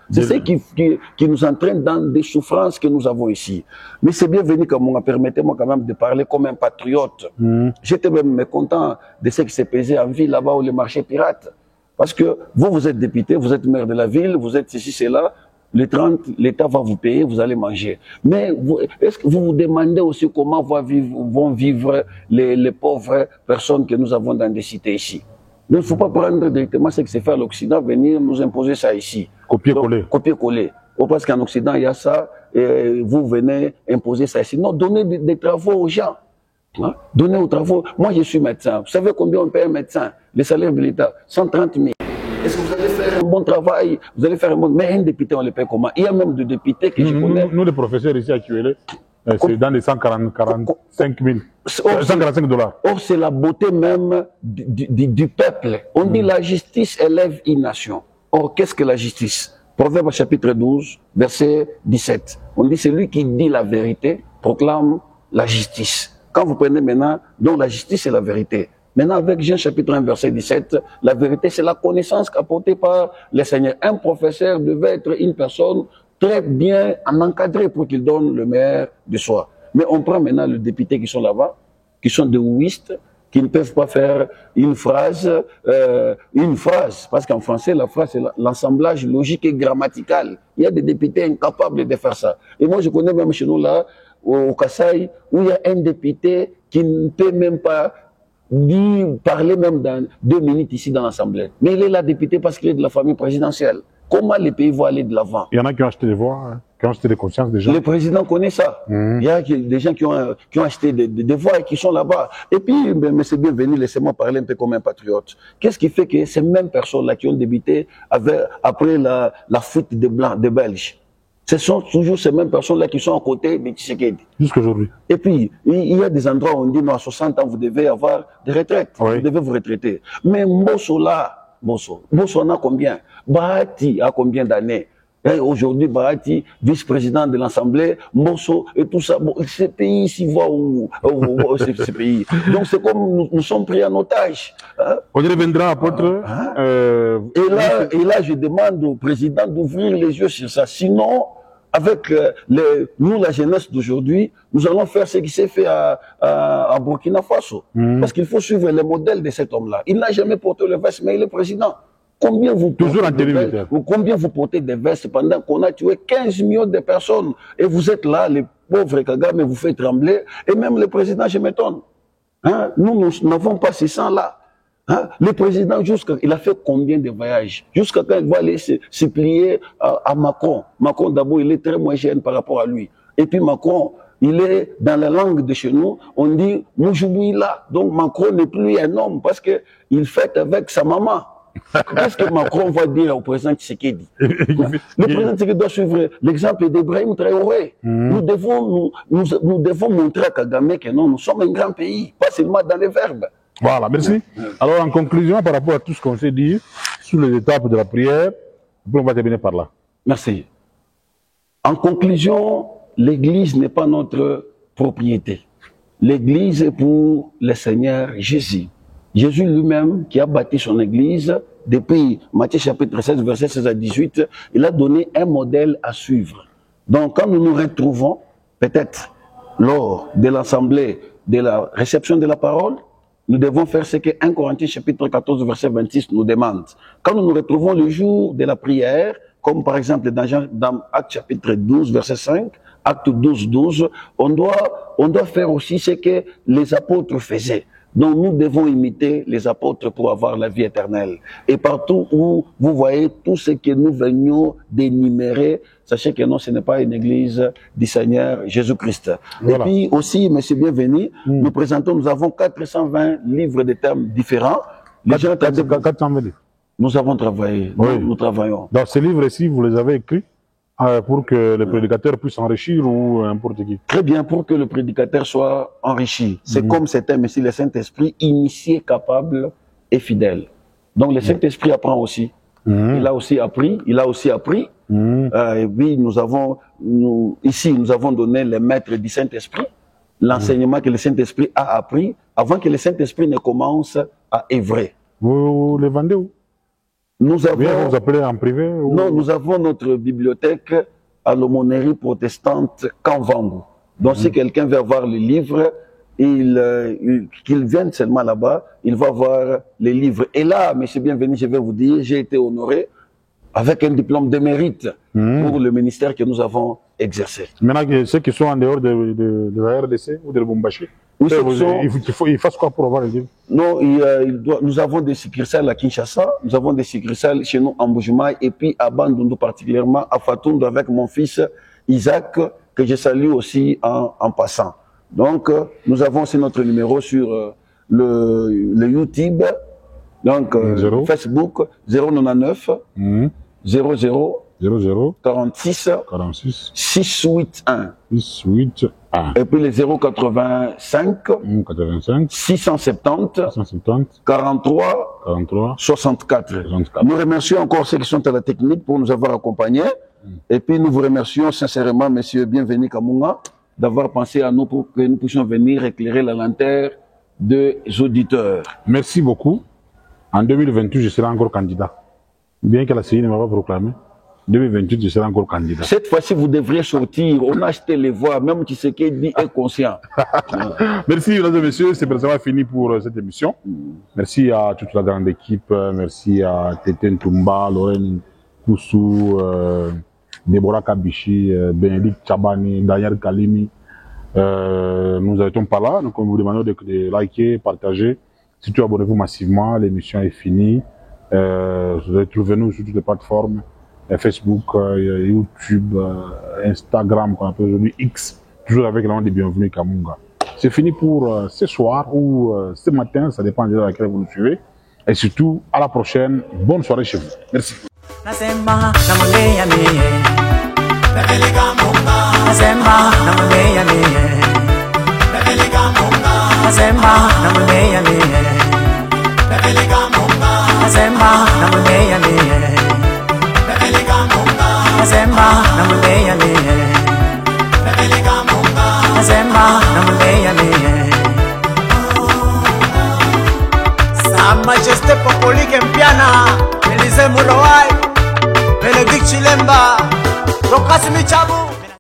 C'est ce qui nous entraîne dans des souffrances que nous avons ici. Mais c'est bienvenu comme on a permettez-moi quand même de parler comme un patriote. J'étais même mécontent de ce qui s'est passé en ville là-bas où les marchés pirates. Parce que vous êtes député, vous êtes maire de la ville, vous êtes ceci, c'est là. Les 30, l'État va vous payer, vous allez manger. Mais est-ce que vous vous demandez aussi comment vont vivre les pauvres personnes que nous avons dans des cités ici? Donc, il ne faut pas prendre directement ce qui s'est fait à l'Occident, venir nous imposer ça ici. Copier-coller. Copier-coller. Parce qu'en Occident, il y a ça, et vous venez imposer ça ici. Non, donnez des travaux aux gens. Hein? Donnez aux travaux. Moi, je suis médecin. Vous savez combien on paye un médecin? Les salaires de l'État, 130 000. Est-ce que vous allez faire un bon travail? Vous allez faire un bon... Mais un député, on le paye comment? Il y a même des députés que je connais. Nous, les professeurs ici à QLE, c'est dans les 145 000. 145 $. Or, c'est la beauté même du peuple. On dit la justice élève une nation. Or, qu'est-ce que la justice? Proverbe chapitre 12, verset 17. On dit celui qui dit la vérité proclame la justice. Quand vous prenez maintenant, donc la justice c'est la vérité. Maintenant, avec Jean chapitre 1, verset 17, la vérité, c'est la connaissance qu'apportée par le Seigneur. Un professeur devait être une personne très bien encadrée pour qu'il donne le meilleur de soi. Mais on prend maintenant les députés qui sont là-bas, qui sont des ouistes, qui ne peuvent pas faire une phrase, parce qu'en français, la phrase, c'est l'assemblage logique et grammatical. Il y a des députés incapables de faire ça. Et moi, je connais même chez nous là, au Kasaï, où il y a un député qui ne peut même pas parler même dans 2 minutes ici dans l'Assemblée. Mais il est là député parce qu'il est de la famille présidentielle. Comment les pays vont aller de l'avant? Il y en a qui ont acheté des voix, hein, qui ont acheté des consciences déjà. Le président connaît ça. Il y a des gens qui ont acheté des voix et qui sont là-bas. Et puis, mais c'est bienvenu, laissez-moi parler un peu comme un patriote. Qu'est-ce qui fait que ces mêmes personnes-là qui ont débuté après la fuite des Blancs, des Belges, ce sont toujours ces mêmes personnes-là qui sont à côté de Tshisekedi. Jusqu'aujourd'hui. Et puis, il y a des endroits où on dit, non, à 60 ans, vous devez avoir des retraites. Oui. Vous devez vous retraiter. Mais Mbosso là, Mbosso en a combien? Bahati a combien d'années? Aujourd'hui, Bahati, vice-président de l'Assemblée, Mbosso et tout ça. Bon, ces pays s'y voient où ces pays. Donc, c'est comme nous sommes pris en otage. Hein? On reviendra, apôtre. Et là, je demande au président d'ouvrir les yeux sur ça. Sinon, avec nous, la jeunesse d'aujourd'hui, nous allons faire ce qui s'est fait à Burkina Faso. Parce qu'il faut suivre le modèle de cet homme-là. Il n'a jamais porté le veste, mais il est président. Combien vous portez des vestes pendant qu'on a tué 15 millions de personnes et vous êtes là, les pauvres Kagame, vous faites trembler. Et même le président, je m'étonne. Hein? Nous n'avons pas ces sangs-là. Hein? Le président, il a fait combien de voyages? Jusqu'à quand il va aller se plier à Macron. Macron, d'abord, il est très moins jeune par rapport à lui. Et puis Macron, il est dans la langue de chez nous, on dit Moujououila. Donc Macron n'est plus un homme parce qu'il fête avec sa maman. Qu'est-ce que Macron va dire au président Tshisekedi? Le président Tshisekedi doit suivre l'exemple d'Ibrahim Traoré. Nous devons montrer à Kagame que non, nous sommes un grand pays, pas seulement dans les verbes. Voilà, merci. Alors en conclusion, par rapport à tout ce qu'on s'est dit, sur les étapes de la prière, on va terminer par là. Merci. En conclusion, l'Église n'est pas notre propriété. L'Église est pour le Seigneur Jésus. Jésus lui-même, qui a bâti son Église, depuis Matthieu chapitre 16, verset 16 à 18, il a donné un modèle à suivre. Donc, quand nous nous retrouvons, peut-être lors de l'assemblée, de la réception de la parole, nous devons faire ce que 1 Corinthiens chapitre 14, verset 26 nous demande. Quand nous nous retrouvons le jour de la prière, comme par exemple dans Acte chapitre 12, verset 5, Acte 12, 12, on doit faire aussi ce que les apôtres faisaient. Donc nous devons imiter les apôtres pour avoir la vie éternelle. Et partout où vous voyez tout ce que nous venions d'énumérer, sachez que non, ce n'est pas une église du Seigneur Jésus-Christ. Voilà. Et puis aussi, monsieur bienvenu, nous avons 420 livres de thèmes différents. 420 livres. Nous avons travaillé, oui. Nous travaillons. Dans ces livres-ci, vous les avez écrits pour que le prédicateur puisse s'enrichir ou n'importe qui? Très bien, pour que le prédicateur soit enrichi. C'est comme c'était, mais si le Saint-Esprit, initié, capable et fidèle. Donc le Saint-Esprit apprend aussi. Il a aussi appris. Et puis nous avons donné les maîtres du Saint-Esprit, l'enseignement que le Saint-Esprit a appris, avant que le Saint-Esprit ne commence à œuvrer. Vous les vendez où? Nous avons, vous appelez en privé ou... Non, nous avons notre bibliothèque à l'aumônerie protestante Kanvangu. Donc si quelqu'un veut avoir les livres, qu'il vienne seulement là-bas, il va voir les livres. Et là, monsieur bienvenu, je vais vous dire, j'ai été honoré avec un diplôme de mérite pour le ministère que nous avons exercé. Maintenant, ceux qui sont en dehors de la RDC ou de Lubumbashi, il fasse quoi pour avoir les livres? Non, nous avons des succursales à Kinshasa, nous avons des succursales chez nous en Mbuji-Mayi et puis à Bandundu particulièrement, à Fatundu avec mon fils Isaac, que je salue aussi en passant. Donc, nous avons aussi notre numéro sur le YouTube, donc Facebook 099 00 46 681. Et puis les 085 670 43 64. Nous remercions encore ceux qui sont à la technique pour nous avoir accompagnés. Et puis nous vous remercions sincèrement, monsieur Bienvenu Kamunga, d'avoir pensé à nous pour que nous puissions venir éclairer la lanterne des auditeurs. Merci beaucoup. En 2028, je serai encore candidat. Bien que la CI ne m'a pas proclamé. 2028, je serai encore candidat. Cette fois-ci, vous devriez sortir. On a acheté les voix, même Tshisekedi est conscient. Merci, mesdames et messieurs. C'est précisément fini pour cette émission. Merci à toute la grande équipe. Merci à Tété Ntumba, Lorraine Koussou, Deborah Kabichi, Bénédicte Chabani, Daniel Kalimi. Nous n'étions pas là. Donc, on vous demande de liker, partager. Surtout, abonnez-vous massivement. L'émission est finie. Retrouvez-nous sur toutes les plateformes. Facebook, YouTube, Instagram, qu'on appelle aujourd'hui X, toujours avec le nom de Bienvenu Kamunga. C'est fini pour ce soir ou ce matin, ça dépend de laquelle vous nous suivez. Et surtout, à la prochaine. Bonne soirée chez vous. Merci. Azemba na muleya miye Bebelika munga Azemba na muleya miye Sa Majesté Popoli Kempiana Elize Mulowai Benedict Chilemba Dokasimi Chabu